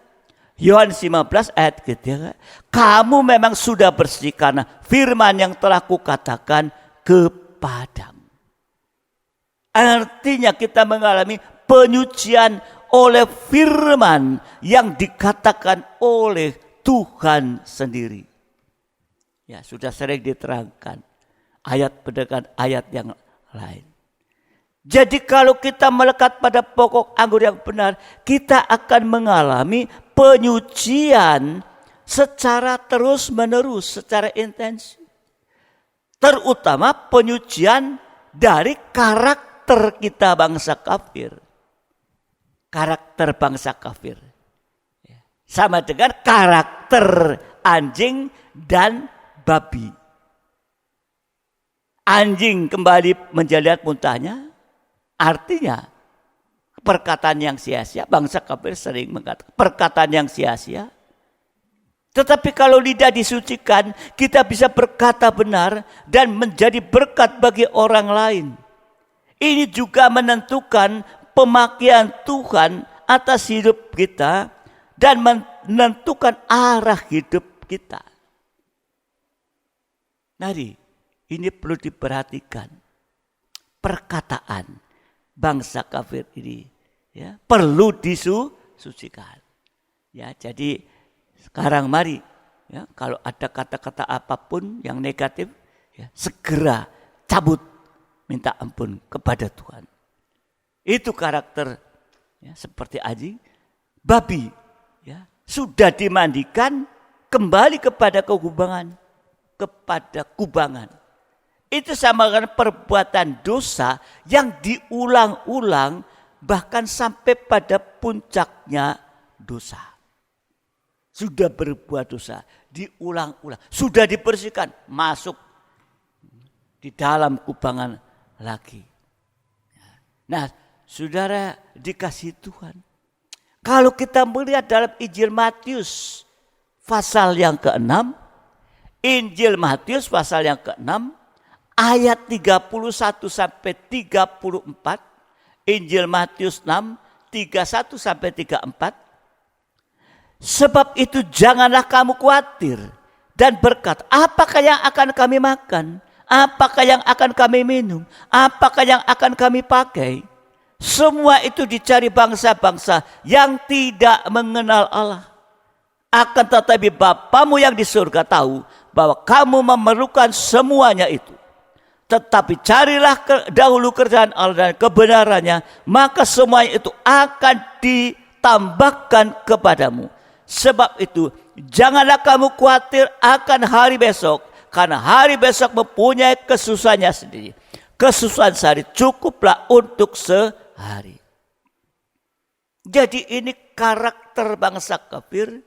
Yohanes 15 ayat ketiga. Kamu memang sudah bersih karena firman yang telah kukatakan kepadamu. Artinya kita mengalami penyucian oleh firman yang dikatakan oleh Tuhan sendiri. Ya, sudah sering diterangkan ayat dengan ayat yang lain. Jadi kalau kita melekat pada pokok anggur yang benar, kita akan mengalami penyucian secara terus-menerus, secara intensif. Terutama penyucian dari karakter kita bangsa kafir. Karakter bangsa kafir. Sama dengan karakter anjing dan babi. Anjing kembali menjadi muntahnya. Artinya perkataan yang sia-sia. Bangsa kafir sering mengatakan perkataan yang sia-sia. Tetapi kalau lidah disucikan, kita bisa berkata benar dan menjadi berkat bagi orang lain. Ini juga menentukan pemakaian Tuhan atas hidup kita dan menentukan arah hidup kita. Mari, ini perlu diperhatikan. Perkataan bangsa kafir ini ya, perlu disucikan. Ya, jadi sekarang mari ya, kalau ada kata-kata apapun yang negatif ya, segera cabut, minta ampun kepada Tuhan. Itu karakter ya, seperti anjing, babi ya, sudah dimandikan kembali kepada kubangan. Itu sama dengan perbuatan dosa yang diulang-ulang bahkan sampai pada puncaknya dosa. Sudah berbuat dosa, diulang-ulang, sudah dibersihkan, masuk di dalam kubangan lagi. Nah, saudara dikasih Tuhan. Kalau kita melihat dalam Injil Matius pasal yang ke-6, Injil Matius pasal yang ke-6, ayat 31 sampai 34, Injil Matius 6, 31 sampai 34. Sebab itu janganlah kamu khawatir dan berkata, apakah yang akan kami makan? Apakah yang akan kami minum? Apakah yang akan kami pakai? Semua itu dicari bangsa-bangsa yang tidak mengenal Allah. Akan tetapi Bapamu yang di surga tahu bahwa kamu memerlukan semuanya itu. Tetapi carilah dahulu kerajaan Allah dan kebenarannya, maka semuanya itu akan ditambahkan kepadamu. Sebab itu janganlah kamu khawatir akan hari besok, karena hari besok mempunyai kesusahannya sendiri. Kesusahan sehari cukuplah untuk sehari. Jadi ini karakter bangsa kafir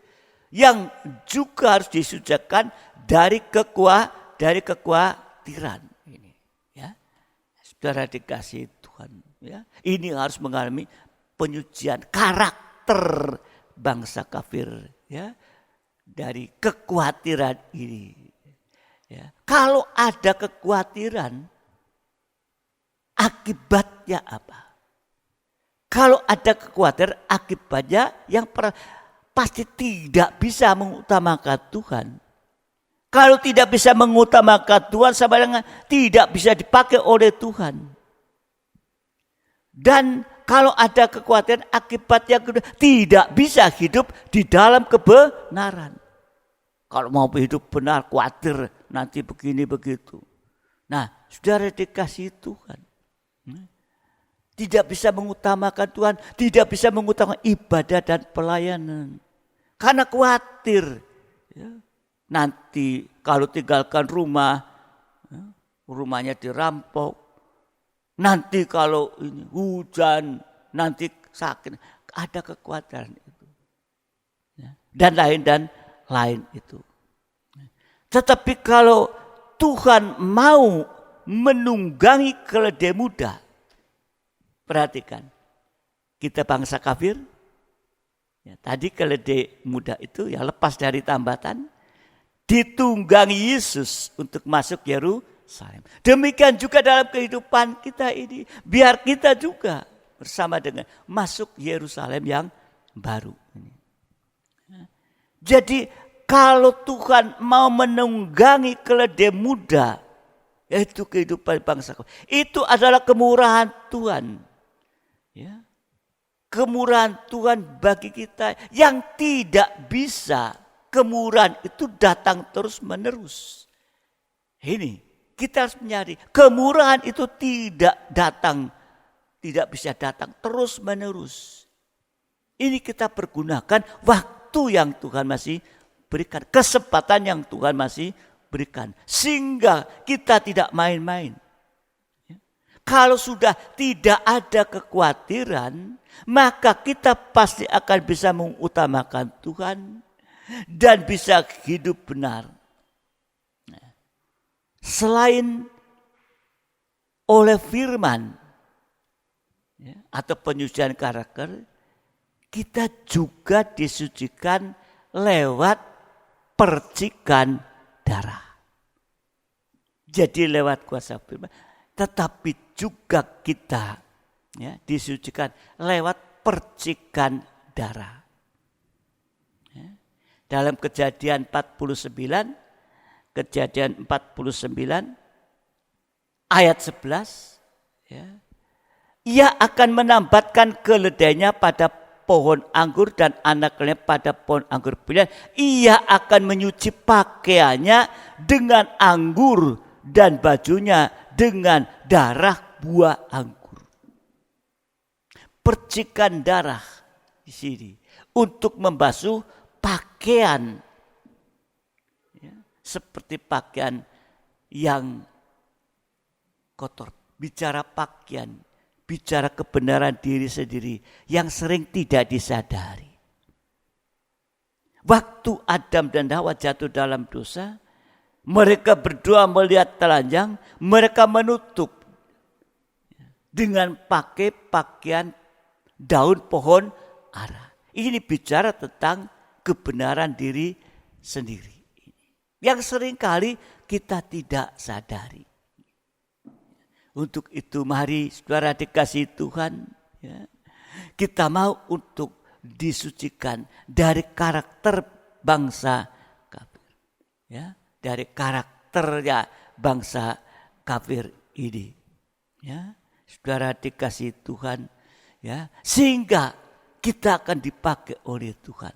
yang juga harus disucikan dari kekhawatiran. Ini, ya. saudara dikasih Tuhan, ya, ini harus mengalami penyucian karakter bangsa kafir, ya, dari kekhawatiran ini. Ya. Kalau ada kekhawatiran, akibatnya apa? Kalau ada kekhawatiran, akibatnya yang pasti tidak bisa mengutamakan Tuhan. Kalau tidak bisa mengutamakan Tuhan, sama dengan tidak bisa dipakai oleh Tuhan. Dan kalau ada kekhawatiran, akibatnya tidak bisa hidup di dalam kebenaran. Kalau mau hidup benar, khawatir nanti begini begitu. Nah, saudara dikasih Tuhan, tidak bisa mengutamakan Tuhan, tidak bisa mengutamakan ibadah dan pelayanan. Karena khawatir, ya, nanti kalau tinggalkan rumah, ya, rumahnya dirampok. Nanti kalau ini hujan, nanti sakit, ada kekhawatiran itu. Ya, dan lain itu. Tetapi kalau Tuhan mau menunggangi keledai muda, perhatikan, kita bangsa kafir, ya, tadi keledai muda itu ya lepas dari tambatan, ditunggangi Yesus untuk masuk Yerusalem. Demikian juga dalam kehidupan kita ini, biar kita juga bersama dengan masuk Yerusalem yang baru. Jadi kalau Tuhan mau menunggangi keledai muda, yaitu kehidupan bangsa, itu adalah kemurahan Tuhan. Ya. Kemurahan Tuhan bagi kita yang tidak bisa, kemurahan itu datang terus menerus. Ini kita harus menyadari, kemurahan itu tidak bisa datang terus menerus. Ini kita pergunakan waktu yang Tuhan masih berikan, kesempatan yang Tuhan masih berikan, sehingga kita tidak main-main. Kalau sudah tidak ada kekhawatiran, maka kita pasti akan bisa mengutamakan Tuhan dan bisa hidup benar. Selain oleh firman, ya, atau penyucian karakter, kita juga disucikan lewat percikan darah. Jadi lewat kuasa firman, tetapi juga kita, ya, disucikan lewat percikan darah. Ya. Dalam Kejadian 49 ayat 11, ya, ia akan menambatkan keledainya pada pohon anggur dan anaknya pada pohon anggur pilihan. Ia akan menyuci pakaiannya dengan anggur dan bajunya dengan darah buah anggur. Percikan darah di sini untuk membasuh pakaian, ya, seperti pakaian yang kotor. Bicara pakaian, bicara kebenaran diri sendiri yang sering tidak disadari. Waktu Adam dan Hawa jatuh dalam dosa, mereka berdua melihat telanjang, mereka menutup dengan pakai pakaian daun pohon ara. Ini bicara tentang kebenaran diri sendiri, yang seringkali kita tidak sadari. Untuk itu mari saudara dikasih Tuhan, ya, kita mau untuk disucikan dari karakter bangsa kafir, ya, dari karakternya bangsa kafir ini, ya, saudara dikasih Tuhan, ya, sehingga kita akan dipakai oleh Tuhan.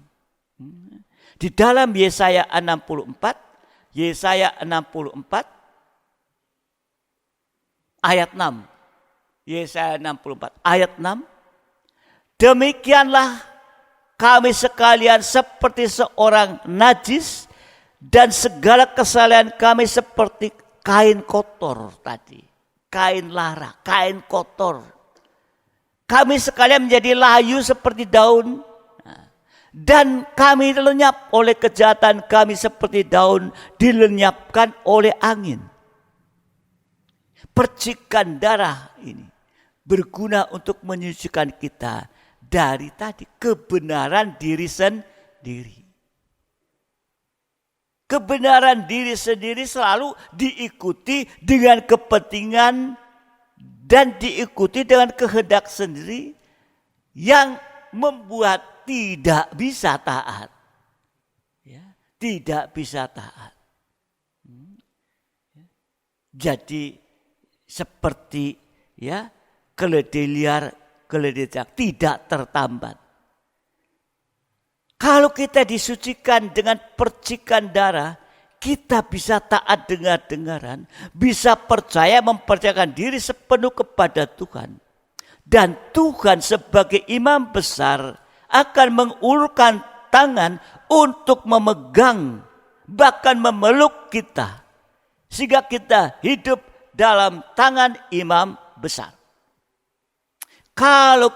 Di dalam Yesaya 64 ayat 6. Yesaya 64 ayat 6. Demikianlah kami sekalian seperti seorang najis, dan segala kesalahan kami seperti kain kotor tadi. Kain lara, kain kotor. Kami sekalian menjadi layu seperti daun. Dan kami lenyap oleh kejahatan kami seperti daun dilenyapkan oleh angin. percikan darah ini berguna untuk menyucikan kita dari tadi kebenaran diri sendiri. Kebenaran diri sendiri selalu diikuti dengan kepentingan dan diikuti dengan kehendak sendiri yang membuat tidak bisa taat. Ya, tidak bisa taat. Jadi seperti ya keledai liar, keledai jak tidak tertambat. Kalau kita disucikan dengan percikan darah, kita bisa taat dengar-dengaran, bisa percaya mempercayakan diri sepenuh kepada Tuhan. Dan Tuhan sebagai imam besar akan mengulurkan tangan untuk memegang, bahkan memeluk kita. Sehingga kita hidup dalam tangan imam besar. Kalau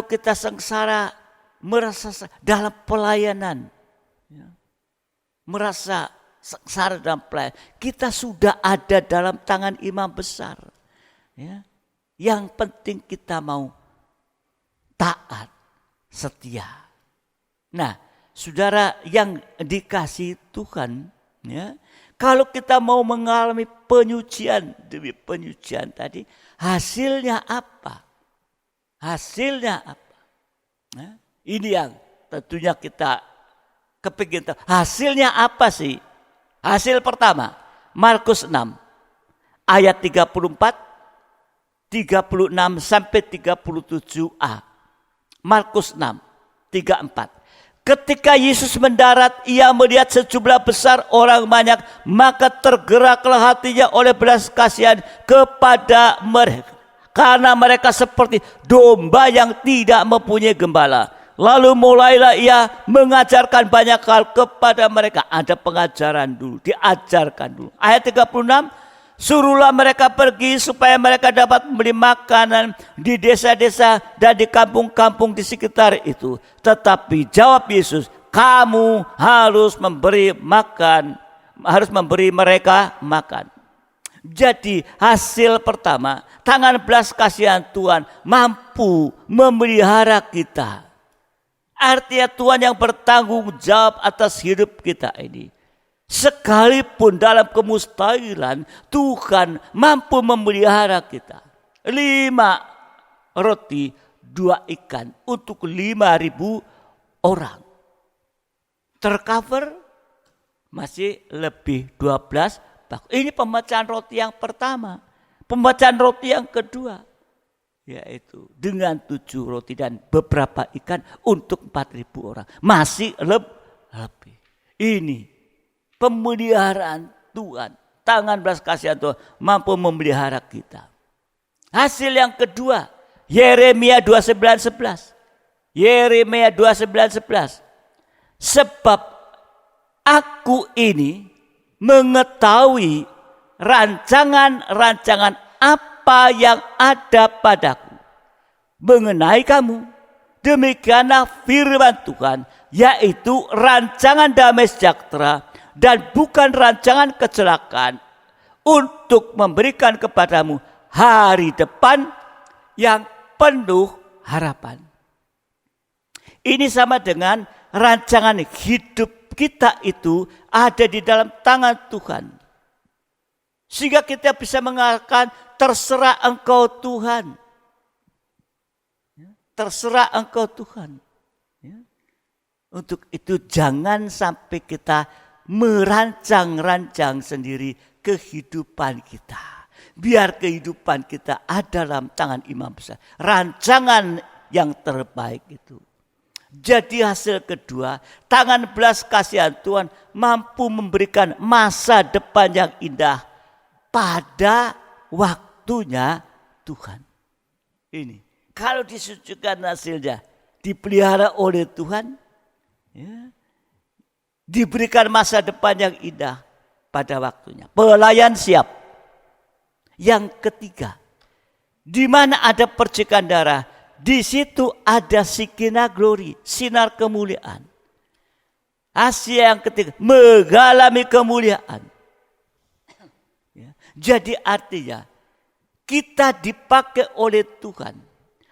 kita sengsara, merasa dalam pelayanan, ya, merasa sengsara dalam pelayanan, kita sudah ada dalam tangan imam besar. Ya. Yang penting kita mau taat, setia. Nah, saudara yang dikasihi Tuhan, ya, kalau kita mau mengalami penyucian demi penyucian tadi, hasilnya apa? Hasilnya apa? Nah, ini yang tentunya kita kepingin tahu. Hasilnya apa sih? Hasil pertama, Markus 6 ayat 34, 36 sampai 37a. Markus 6, 34. Ketika Yesus mendarat, ia melihat sejumlah besar orang banyak, maka tergeraklah hatinya oleh belas kasihan kepada mereka. Karena mereka seperti domba yang tidak mempunyai gembala. Lalu mulailah ia mengajarkan banyak hal kepada mereka. Ada pengajaran dulu, diajarkan dulu. Ayat 36, suruhlah mereka pergi supaya mereka dapat membeli makanan di desa-desa dan di kampung-kampung di sekitar itu. Tetapi jawab Yesus, kamu harus memberi mereka makan. Jadi hasil pertama, tangan belas kasihan Tuhan mampu memelihara kita. Artinya Tuhan yang bertanggung jawab atas hidup kita ini. Sekalipun dalam kemustahilan, Tuhan mampu memelihara kita. 5 roti, 2 ikan untuk 5.000 orang. Tercover masih lebih 12 bak. Ini pemecahan roti yang pertama. Pemecahan roti yang kedua, yaitu dengan 7 roti dan beberapa ikan untuk 4.000 orang. Masih lebih. Ini pemeliharaan Tuhan, tangan belas kasihan Tuhan mampu memelihara kita. Hasil yang kedua, Yeremia 29:11. Yeremia 29:11. Sebab aku ini mengetahui rancangan-rancangan apa yang ada padaku mengenai kamu. Demikianlah firman Tuhan, yaitu rancangan damai sejahtera dan bukan rancangan kecelakaan, untuk memberikan kepadamu hari depan yang penuh harapan. Ini sama dengan rancangan hidup kita itu ada di dalam tangan Tuhan. Sehingga kita bisa mengatakan, terserah engkau Tuhan. Terserah engkau Tuhan. Untuk itu jangan sampai kita merancang-rancang sendiri kehidupan kita. Biar kehidupan kita ada dalam tangan imam besar. Rancangan yang terbaik itu. Jadi hasil kedua, tangan belas kasihan Tuhan mampu memberikan masa depan yang indah pada waktunya Tuhan. Ini, kalau disucikan hasilnya, dipelihara oleh Tuhan, ya, diberikan masa depan yang indah pada waktunya. Pelayan siap. Yang ketiga, di mana ada percikan darah, di situ ada Shekinah glory, sinar kemuliaan. Hasil yang ketiga, mengalami kemuliaan. Jadi artinya kita dipakai oleh Tuhan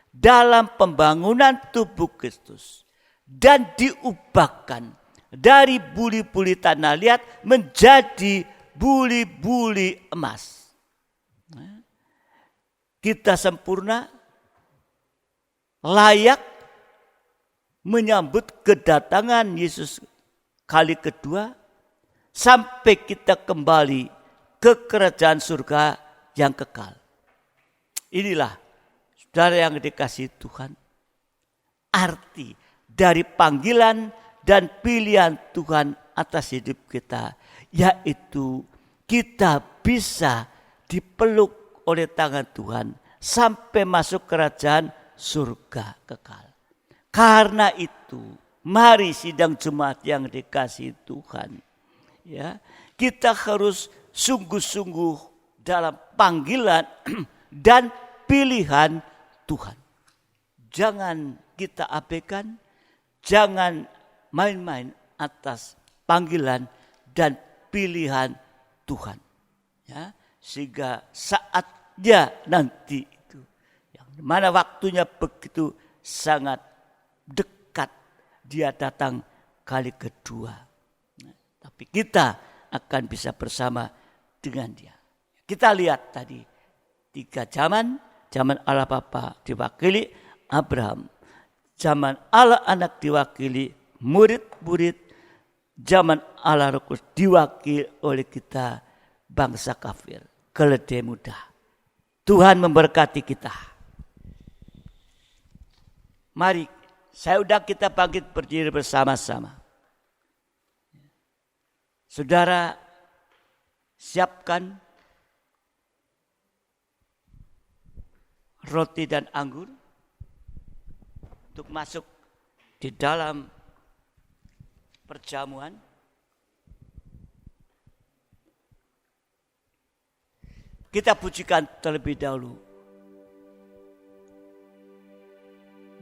dalam pembangunan tubuh Kristus dan diubahkan dari buli-buli tanah liat menjadi buli-buli emas. Kita sempurna, layak menyambut kedatangan Yesus kali kedua sampai kita kembali ke kerajaan surga yang kekal. Inilah saudara yang dikasihi Tuhan, arti dari panggilan dan pilihan Tuhan atas hidup kita, yaitu kita bisa dipeluk oleh tangan Tuhan sampai masuk kerajaan surga kekal. Karena itu, mari sidang jemaat yang dikasihi Tuhan, ya, kita harus sungguh-sungguh dalam panggilan dan pilihan Tuhan. Jangan kita abaikan, jangan main-main atas panggilan dan pilihan Tuhan. Ya, sehingga saatnya nanti itu, yang mana waktunya begitu sangat dekat, dia datang kali kedua. Nah, tapi kita akan bisa bersama dengan dia. Kita lihat tadi 3 zaman. Zaman Allah Bapa diwakili Abraham. Zaman Allah Anak diwakili murid-murid. Zaman Allah Roh Kudus diwakili oleh kita bangsa kafir. Keledai muda. Tuhan memberkati kita. Mari saya undang kita bangkit berdiri bersama-sama. Saudara, siapkan roti dan anggur untuk masuk di dalam perjamuan. Kita pujikan terlebih dahulu.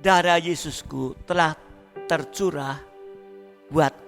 Darah Yesusku telah tercurah buatku.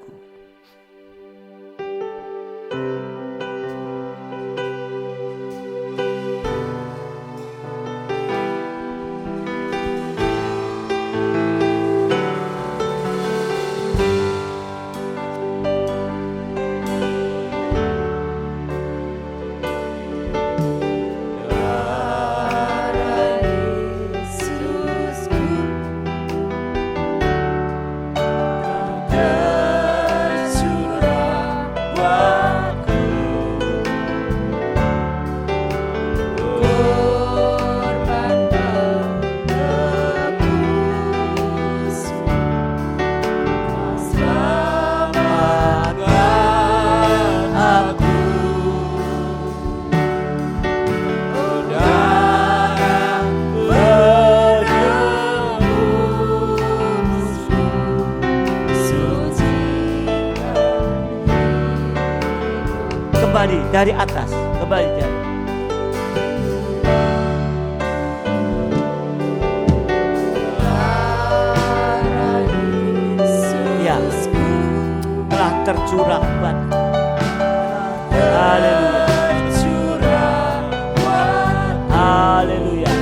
Kembali dari atas, kembali dari ya, telah tercurah buatku. Haleluya. Haleluya.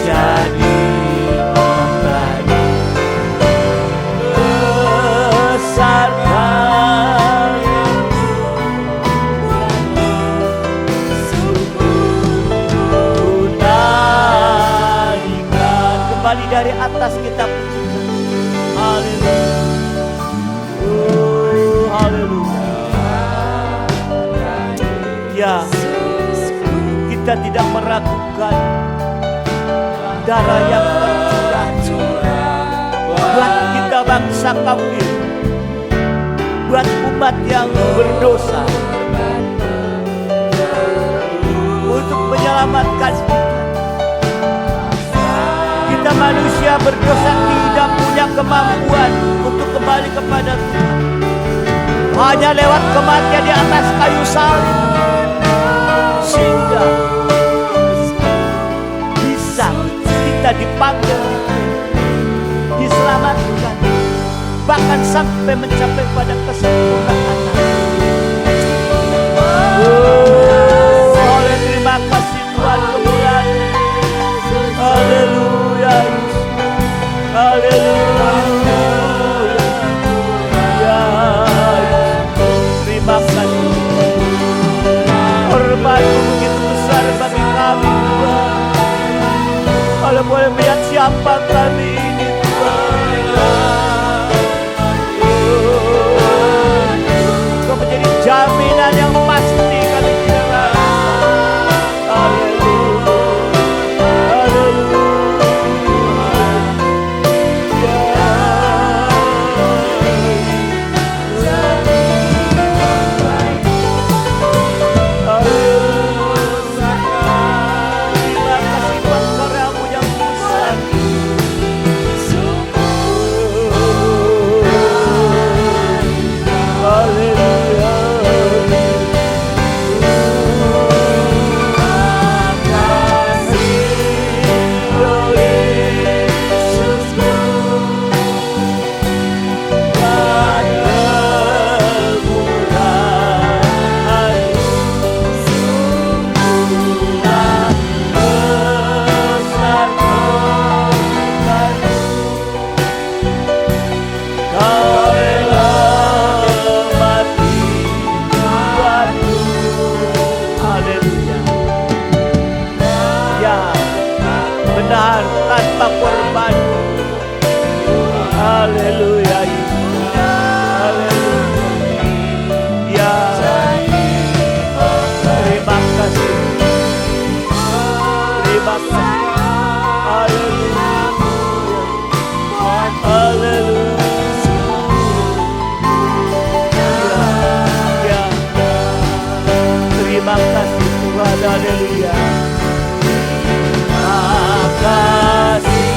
jadi memberi besar kembali dari atas kita pujikan. Haleluya. Haleluya. Ya, kita tidak meragukan darah yang tercurah buat kita bangsa kafir, buat umat yang berdosa, untuk menyelamatkan kita. Kita manusia berdosa tidak punya kemampuan untuk kembali kepada Tuhan. Hanya lewat kematian di atas kayu salib, sehingga bisa kita dipanggil, diselamatkan, bahkan sampai mencapai pada kesempurnaan. Oleh terima kasih Tuhan kemuliaan. Haleluya. Haleluya. Ya, terima kasih. Hormat-Mu begitu besar bagi kami Tuhan. Kalau boleh melihat siapa kami ini Tuhan. Kau menjadi jaminan yang pasti kami tidak ragukan. Haleluya. Haleluya. Makasih,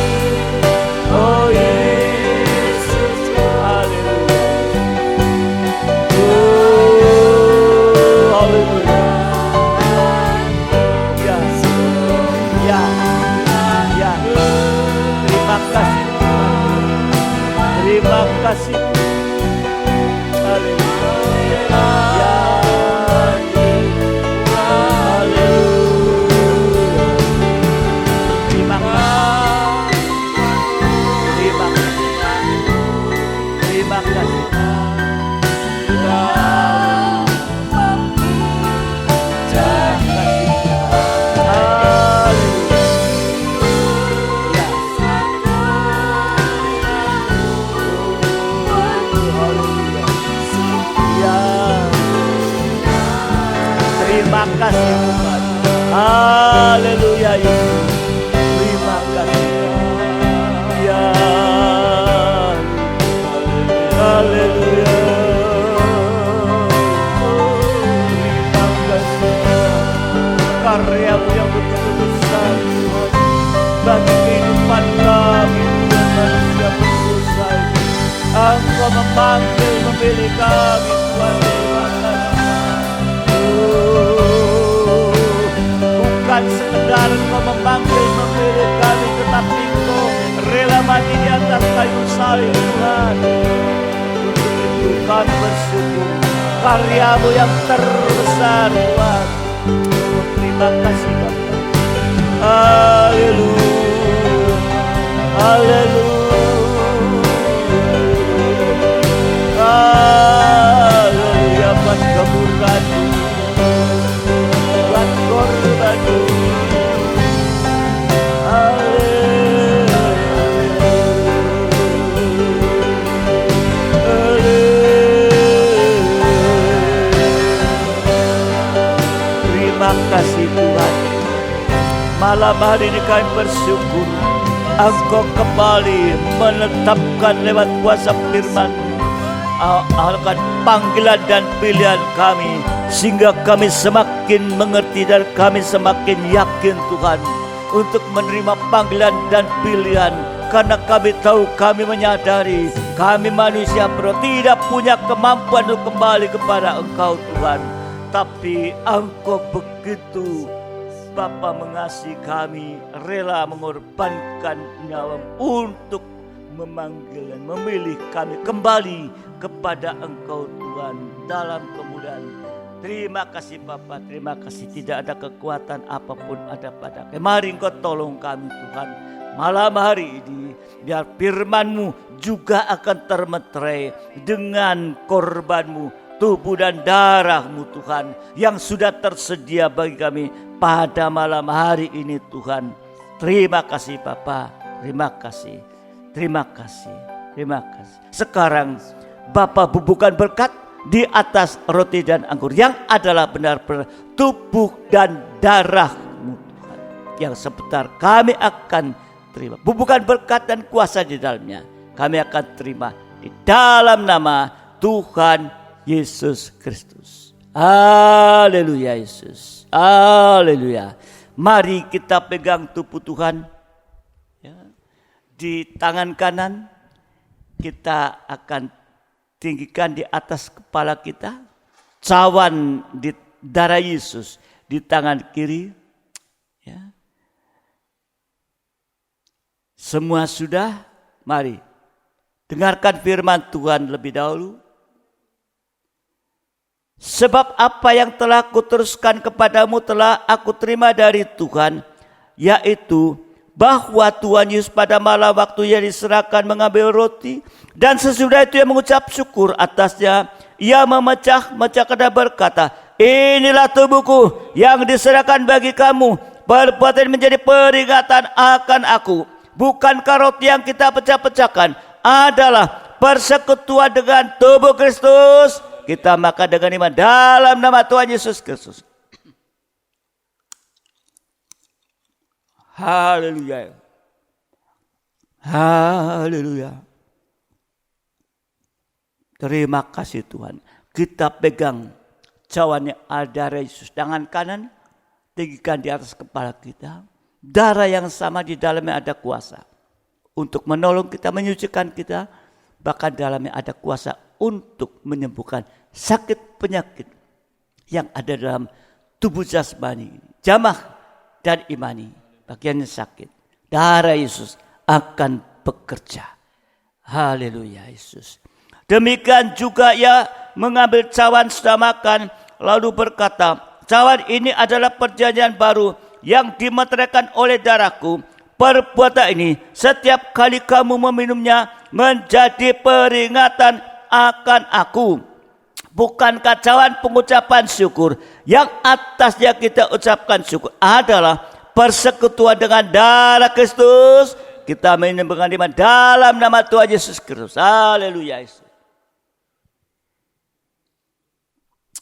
oh Yesus, haleluya. Oh, haleluya. Ya, ya, ya. Terima kasih Tuhan. Terima kasih. Haleluya. Ya. Terima kasih Tuhan. Haleluya Yesus. Terima kasih. Ya. Haleluya. Terima kasih. Karya-Mu yang begitu besar Tuhan. Bagi kehidupan kami Tuhan manusia berdosa. Engkau memanggil, memilih kami Tuhan. Terima kasih. Bukan sekedar Engkau memanggil, memilih kami, tetapi Engkau rela mati di atas kayu salib Tuhan. Untuk itu kami bersyukur karya-Mu yang terbesar Tuhan. Terima kasih Bapak. Haleluya. malam hari ini kami bersyukur Engkau kembali menetapkan lewat kuasa firman akan panggilan dan pilihan kami, sehingga kami semakin mengerti dan kami semakin yakin Tuhan untuk menerima panggilan dan pilihan. Karena kami tahu, kami menyadari kami manusia tidak punya kemampuan untuk kembali kepada Engkau Tuhan. Tapi Engkau begitu Bapa mengasihi kami, rela mengorbankan nyawa untuk memanggil dan memilih kami kembali kepada Engkau Tuhan dalam kemudahan. Terima kasih Bapa, terima kasih. Tidak ada kekuatan apapun ada pada kami. Mari Engkau tolong kami Tuhan. Malam hari ini biar firman-Mu juga akan termeterai dengan korban-Mu, tubuh dan darah-Mu Tuhan, yang sudah tersedia bagi kami pada malam hari ini Tuhan. Terima kasih Bapa, terima kasih, terima kasih, terima kasih. Sekarang Bapa bubuhkan berkat di atas roti dan anggur yang adalah benar-benar tubuh dan darah-Mu Tuhan, yang sebentar kami akan terima. Bubuhkan berkat dan kuasa di dalamnya, kami akan terima di dalam nama Tuhan Yesus Kristus. Haleluya Yesus, haleluya. Mari kita pegang tubuh Tuhan ya. Di tangan kanan kita akan tinggikan di atas kepala kita, cawan di darah Yesus di tangan kiri ya. Semua sudah, mari dengarkan firman Tuhan lebih dahulu. Sebab apa yang telah kuteruskan kepadamu telah aku terima dari Tuhan, yaitu bahwa Tuhan Yesus pada malam waktu ia diserahkan mengambil roti, dan sesudah itu ia mengucap syukur atasnya, ia memecah-mecahkan dan berkata, inilah tubuhku yang diserahkan bagi kamu, perbuatan menjadi peringatan akan aku. Bukankah roti yang kita pecah-pecahkan adalah persekutuan dengan tubuh Kristus? Kita makan dengan iman dalam nama Tuhan Yesus Kristus. Haleluya. Haleluya. Terima kasih Tuhan. Kita pegang cawannya darah Yesus. Tangan kanan tinggikan di atas kepala kita. Darah yang sama di dalamnya ada kuasa untuk menolong kita, menyucikan kita. Bahkan dalamnya ada kuasa untuk menyembuhkan sakit penyakit yang ada dalam tubuh jasmani, jamah dan imani. Bagiannya sakit, darah Yesus akan bekerja. Haleluya Yesus. Demikian juga ia mengambil cawan sudah makan, lalu berkata, cawan ini adalah perjanjian baru yang dimeteraikan oleh darahku. Perbuatan ini setiap kali kamu meminumnya menjadi peringatan akan aku. Bukankah cawan pengucapan syukur yang atasnya kita ucapkan syukur adalah persekutuan dengan darah Kristus? Kita menyembahkan iman dalam nama Tuhan Yesus Kristus. Haleluya.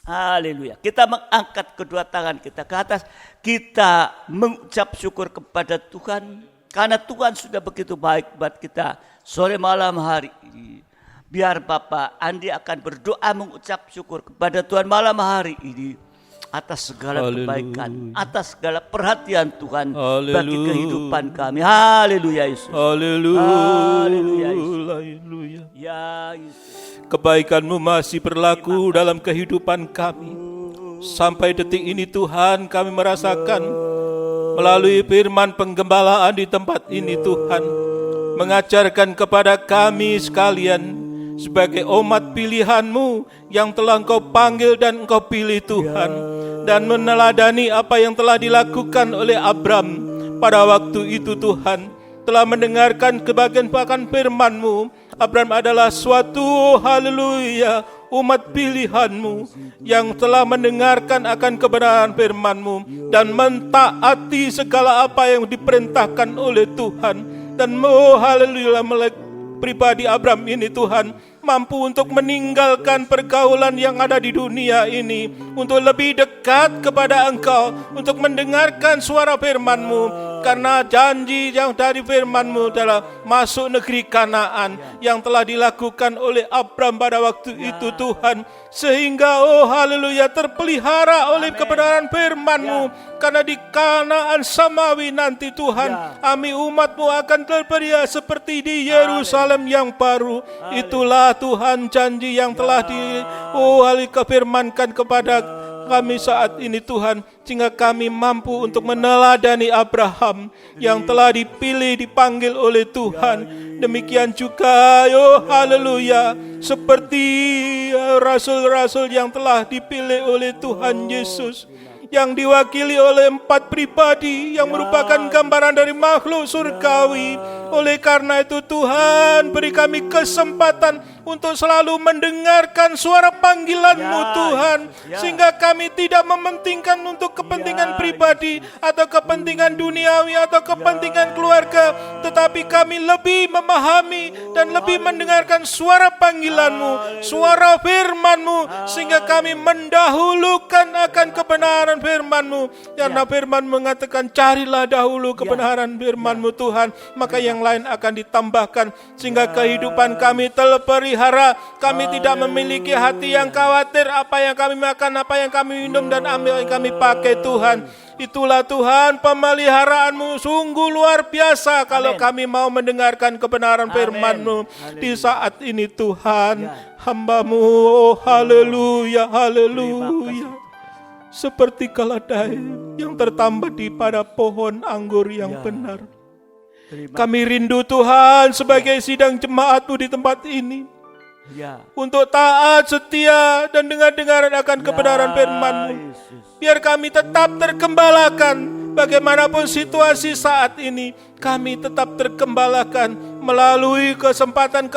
Haleluya. Kita mengangkat kedua tangan kita ke atas. Kita mengucap syukur kepada Tuhan. Karena Tuhan sudah begitu baik buat kita. Sore malam hari ini. Biar Bapak Andi akan berdoa mengucap syukur kepada Tuhan malam hari ini. Atas segala kebaikan. Atas segala perhatian Tuhan. Bagi kehidupan kami. Haleluya Yesus. Haleluya Yesus. Ya Yesus. Kebaikan-Mu masih berlaku dalam kehidupan kami. Sampai detik ini Tuhan kami merasakan melalui firman penggembalaan di tempat ini Tuhan, mengajarkan kepada kami sekalian sebagai umat pilihan-Mu yang telah Engkau panggil dan Engkau pilih Tuhan, dan meneladani apa yang telah dilakukan oleh Abram pada waktu itu Tuhan, telah mendengarkan kebagian bahkan firman-Mu. Abram adalah suatu haleluya umat pilihan-Mu yang telah mendengarkan akan kebenaran firman-Mu dan mentaati segala apa yang diperintahkan oleh Tuhan. Dan haleluya pribadi Abram ini Tuhan mampu untuk meninggalkan pergaulan yang ada di dunia ini untuk lebih dekat kepada Engkau, untuk mendengarkan suara firman-Mu. Karena janji yang dari firman-Mu adalah masuk negeri Kanaan yang telah dilakukan oleh Abraham pada waktu itu Tuhan. Sehingga haleluya terpelihara oleh kebenaran firman-Mu. Karena di Kanaan Samawi nanti Tuhan, kami umat-Mu akan terpelihara seperti di Yerusalem yang baru. Itulah Tuhan janji yang telah difirmankan kepada kami saat ini Tuhan, sehingga kami mampu untuk meneladani Abraham yang telah dipilih, dipanggil oleh Tuhan. Demikian juga haleluya, seperti rasul-rasul yang telah dipilih oleh Tuhan Yesus, yang diwakili oleh 4 pribadi yang merupakan gambaran dari makhluk surgawi. Oleh karena itu Tuhan, beri kami kesempatan untuk selalu mendengarkan suara panggilan-Mu Tuhan, sehingga kami tidak mementingkan untuk kepentingan pribadi atau kepentingan duniawi atau kepentingan keluarga, tetapi kami lebih memahami dan lebih mendengarkan suara panggilan-Mu, suara firman-Mu, sehingga kami mendahulukan akan kebenaran firman-Mu. Karena firman mengatakan, carilah dahulu kebenaran firman-Mu Tuhan, maka yang lain akan ditambahkan, sehingga kehidupan kami terpelihara. Kami tidak memiliki hati yang khawatir apa yang kami makan, apa yang kami minum, dan apa yang kami pakai Tuhan. Itulah Tuhan, pemeliharaan-Mu sungguh luar biasa kalau kami mau mendengarkan kebenaran firman-Mu di saat ini Tuhan. Hamba-Mu, haleluya, haleluya, seperti keledai yang tertambat di pada pohon anggur yang benar. Kami rindu Tuhan sebagai sidang jemaat-Mu di tempat ini, untuk taat, setia, dan dengar-dengaran akan kebenaran firman-Mu. Biar kami tetap tergembalakan bagaimanapun situasi saat ini. Kami tetap tergembalakan melalui kesempatan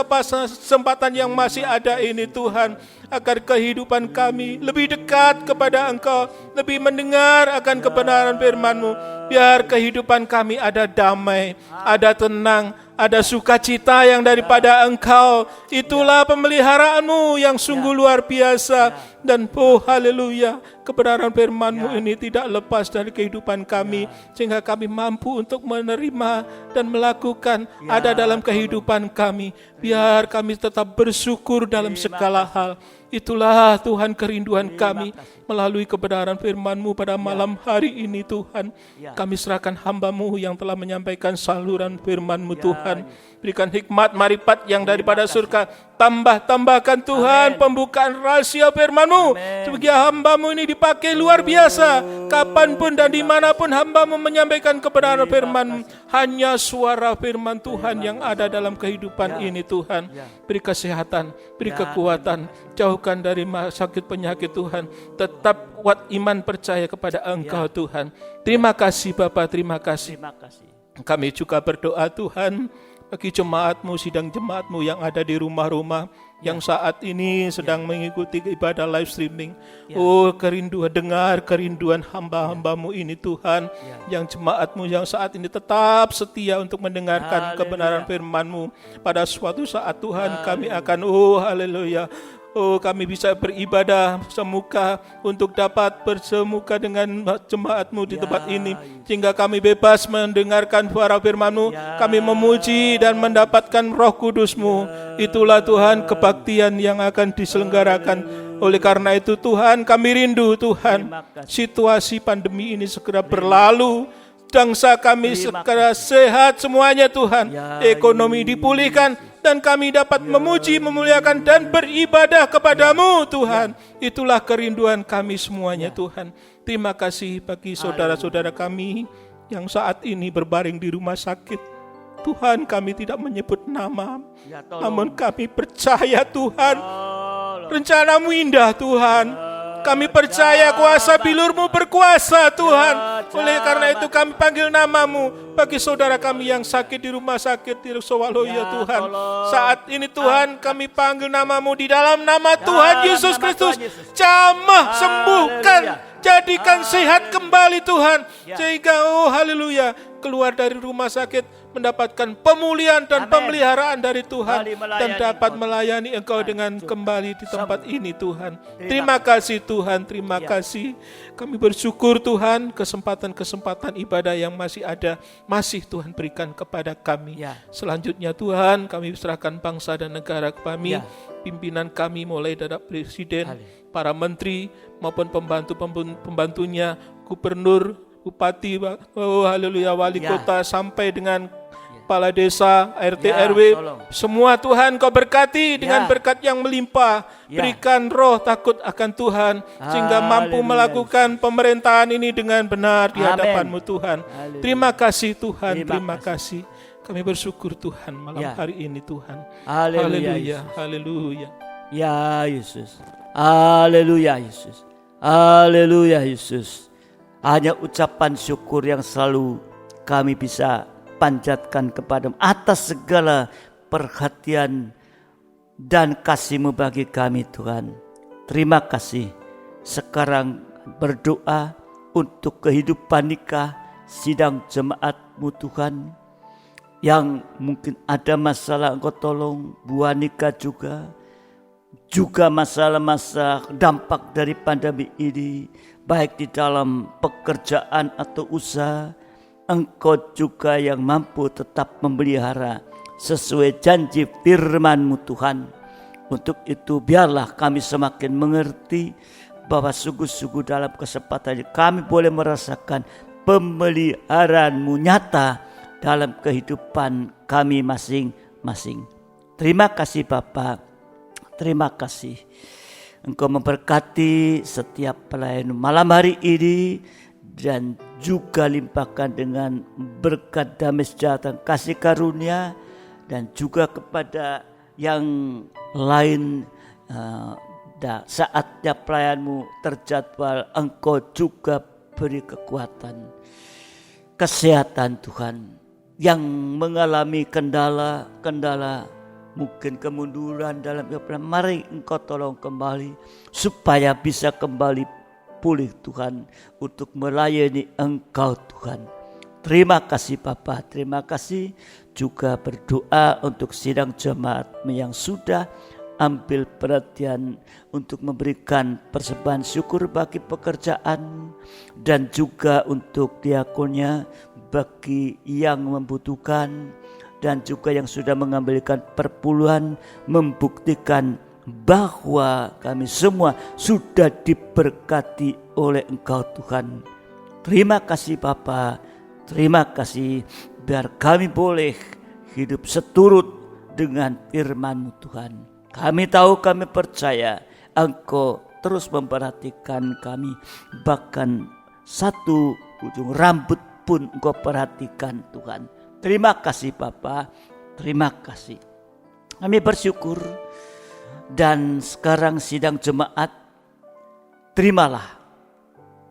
yang masih ada ini Tuhan, agar kehidupan kami lebih dekat kepada Engkau, lebih mendengar akan kebenaran firman-Mu. Biar kehidupan kami ada damai, ada tenang, ada sukacita yang daripada Engkau. Itulah pemeliharaan-Mu yang sungguh luar biasa. Dan haleluya, kebenaran firman-Mu ini tidak lepas dari kehidupan kami, sehingga kami mampu untuk menerima dan melakukan ada dalam kehidupan kami. Biar kami tetap bersyukur dalam segala hal. Itulah Tuhan kerinduan kami melalui kebenaran firman-Mu pada malam hari ini Tuhan. Kami serahkan hamba-Mu yang telah menyampaikan saluran firman-Mu Tuhan. Berikan hikmat marifat yang daripada surga. Tambahkan Tuhan pembukaan rahasia firman-Mu. Sebagai hamba-Mu ini dipakai luar biasa. Kapanpun dan dimanapun hamba-Mu menyampaikan kebenaran firman-Mu. Hanya suara firman Tuhan yang ada dalam kehidupan ini Tuhan. Beri kesehatan, beri kekuatan. Jauhkan dari sakit penyakit Tuhan. Tetap kuat iman percaya kepada Engkau Tuhan. Terima kasih Bapa, terima kasih. Kami juga berdoa Tuhan bagi jemaat-Mu, sidang jemaat-Mu yang ada di rumah-rumah, yang saat ini sedang mengikuti ibadah live streaming. Dengar kerinduan hamba-hamba-Mu ini Tuhan, yang jemaat-Mu yang saat ini tetap setia untuk mendengarkan kebenaran firman-Mu. Pada suatu saat Tuhan kami akan haleluya, kami bisa beribadah semuka untuk dapat bersemuka dengan jemaat-Mu di tempat ini, sehingga kami bebas mendengarkan suara firman-Mu. Kami memuji dan mendapatkan Roh Kudus-Mu. Itulah Tuhan kebaktian yang akan diselenggarakan. Oleh karena itu Tuhan, kami rindu Tuhan, situasi pandemi ini segera berlalu, bangsa kami segera sehat semuanya Tuhan, ekonomi dipulihkan, dan kami dapat memuji, memuliakan, dan beribadah kepadamu Tuhan. Itulah kerinduan kami semuanya Tuhan. Terima kasih bagi saudara-saudara kami yang saat ini berbaring di rumah sakit. Tuhan, kami tidak menyebut nama, namun kami percaya Tuhan, rencana-Mu indah Tuhan. Kami percaya kuasa bilur-Mu berkuasa Tuhan. Oleh karena itu kami panggil nama-Mu bagi saudara kami yang sakit di rumah sakit di Sowaloya Tuhan. Saat ini Tuhan kami panggil nama-Mu di dalam nama Tuhan Yesus Kristus. Jamah, sembuhkan, jadikan sehat kembali Tuhan. Sehingga haleluya, keluar dari rumah sakit mendapatkan pemulihan dan Amin. pemeliharaan dari Tuhan, Kembali melayani dan dapat Engkau. melayani Engkau dengan kembali di tempat ini Tuhan. Terima kasih Tuhan, terima kasih. Kami bersyukur Tuhan, kesempatan-kesempatan ibadah yang masih ada, masih Tuhan berikan kepada kami. Ya. Selanjutnya Tuhan, kami serahkan bangsa dan negara kami, Ya. pimpinan kami mulai dari Presiden, Haleluya. para menteri maupun pembantunya, gubernur, bupati, oh haleluya, wali Ya. kota sampai dengan kepala desa, RT, Ya, RW, tolong. semua Tuhan Kau berkati dengan Ya. berkat yang melimpah. Ya. Berikan roh takut akan Tuhan, sehingga mampu Haleluya. melakukan pemerintahan ini dengan benar di Amin. hadapan-Mu Tuhan. Haleluya. Terima kasih Tuhan, Terima terima kasih. Kami bersyukur Tuhan malam Ya. hari ini Tuhan. Haleluya, Haleluya, Yesus. haleluya. Ya Yesus. Haleluya Yesus. Haleluya Yesus. Hanya ucapan syukur yang selalu kami bisa panjatkan kepadamu atas segala perhatian dan kasih-Mu bagi kami Tuhan. Terima kasih. Sekarang berdoa untuk kehidupan nikah sidang jemaat-Mu Tuhan. Yang mungkin ada masalah Engkau tolong, buah nikah juga masalah-masalah dampak dari pandemi ini, baik di dalam pekerjaan atau usaha. Engkau juga yang mampu tetap memelihara sesuai janji firman-Mu Tuhan. Untuk itu biarlah kami semakin mengerti bahwa sungguh-sungguh dalam kesempatan ini kami boleh merasakan pemeliharaan-Mu nyata dalam kehidupan kami masing-masing. Terima kasih Bapa, terima kasih. Engkau memberkati setiap pelayan malam hari ini, dan juga limpahkan dengan berkat damai sejahtera kasih karunia, dan juga kepada yang lain saatnya pelayan-Mu terjadwal, Engkau juga beri kekuatan, kesehatan Tuhan. Yang mengalami kendala mungkin kemunduran dalam hidup, mari Engkau tolong kembali supaya bisa kembali pulih Tuhan untuk melayani Engkau Tuhan. Terima kasih Bapa, terima kasih. Juga berdoa untuk sidang jemaat yang sudah ambil perhatian untuk memberikan persembahan syukur bagi pekerjaan, dan juga untuk diakonnya bagi yang membutuhkan, dan juga yang sudah mengambilkan perpuluhan, membuktikan bahwa kami semua sudah diberkati oleh Engkau Tuhan. Terima kasih Bapa, terima kasih, biar kami boleh hidup seturut dengan firman-Mu Tuhan. Kami tahu, kami percaya Engkau terus memperhatikan kami, bahkan satu ujung rambut pun Engkau perhatikan Tuhan. Terima kasih Bapa, terima kasih. Kami bersyukur. Dan sekarang sidang jemaat, terimalah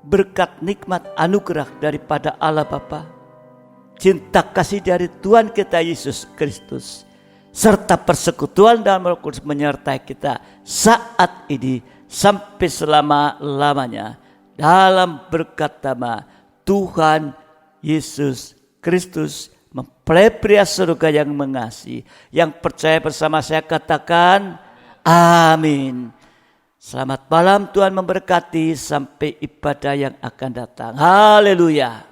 berkat nikmat anugerah daripada Allah Bapa, cinta kasih dari Tuhan kita Yesus Kristus, serta persekutuan dalam Roh Kudus menyertai kita saat ini sampai selama-lamanya, dalam berkat nama Tuhan Yesus Kristus, mempelai pria surga yang mengasihi. Yang percaya bersama saya katakan amin. Selamat malam, Tuhan memberkati sampai ibadah yang akan datang. Haleluya.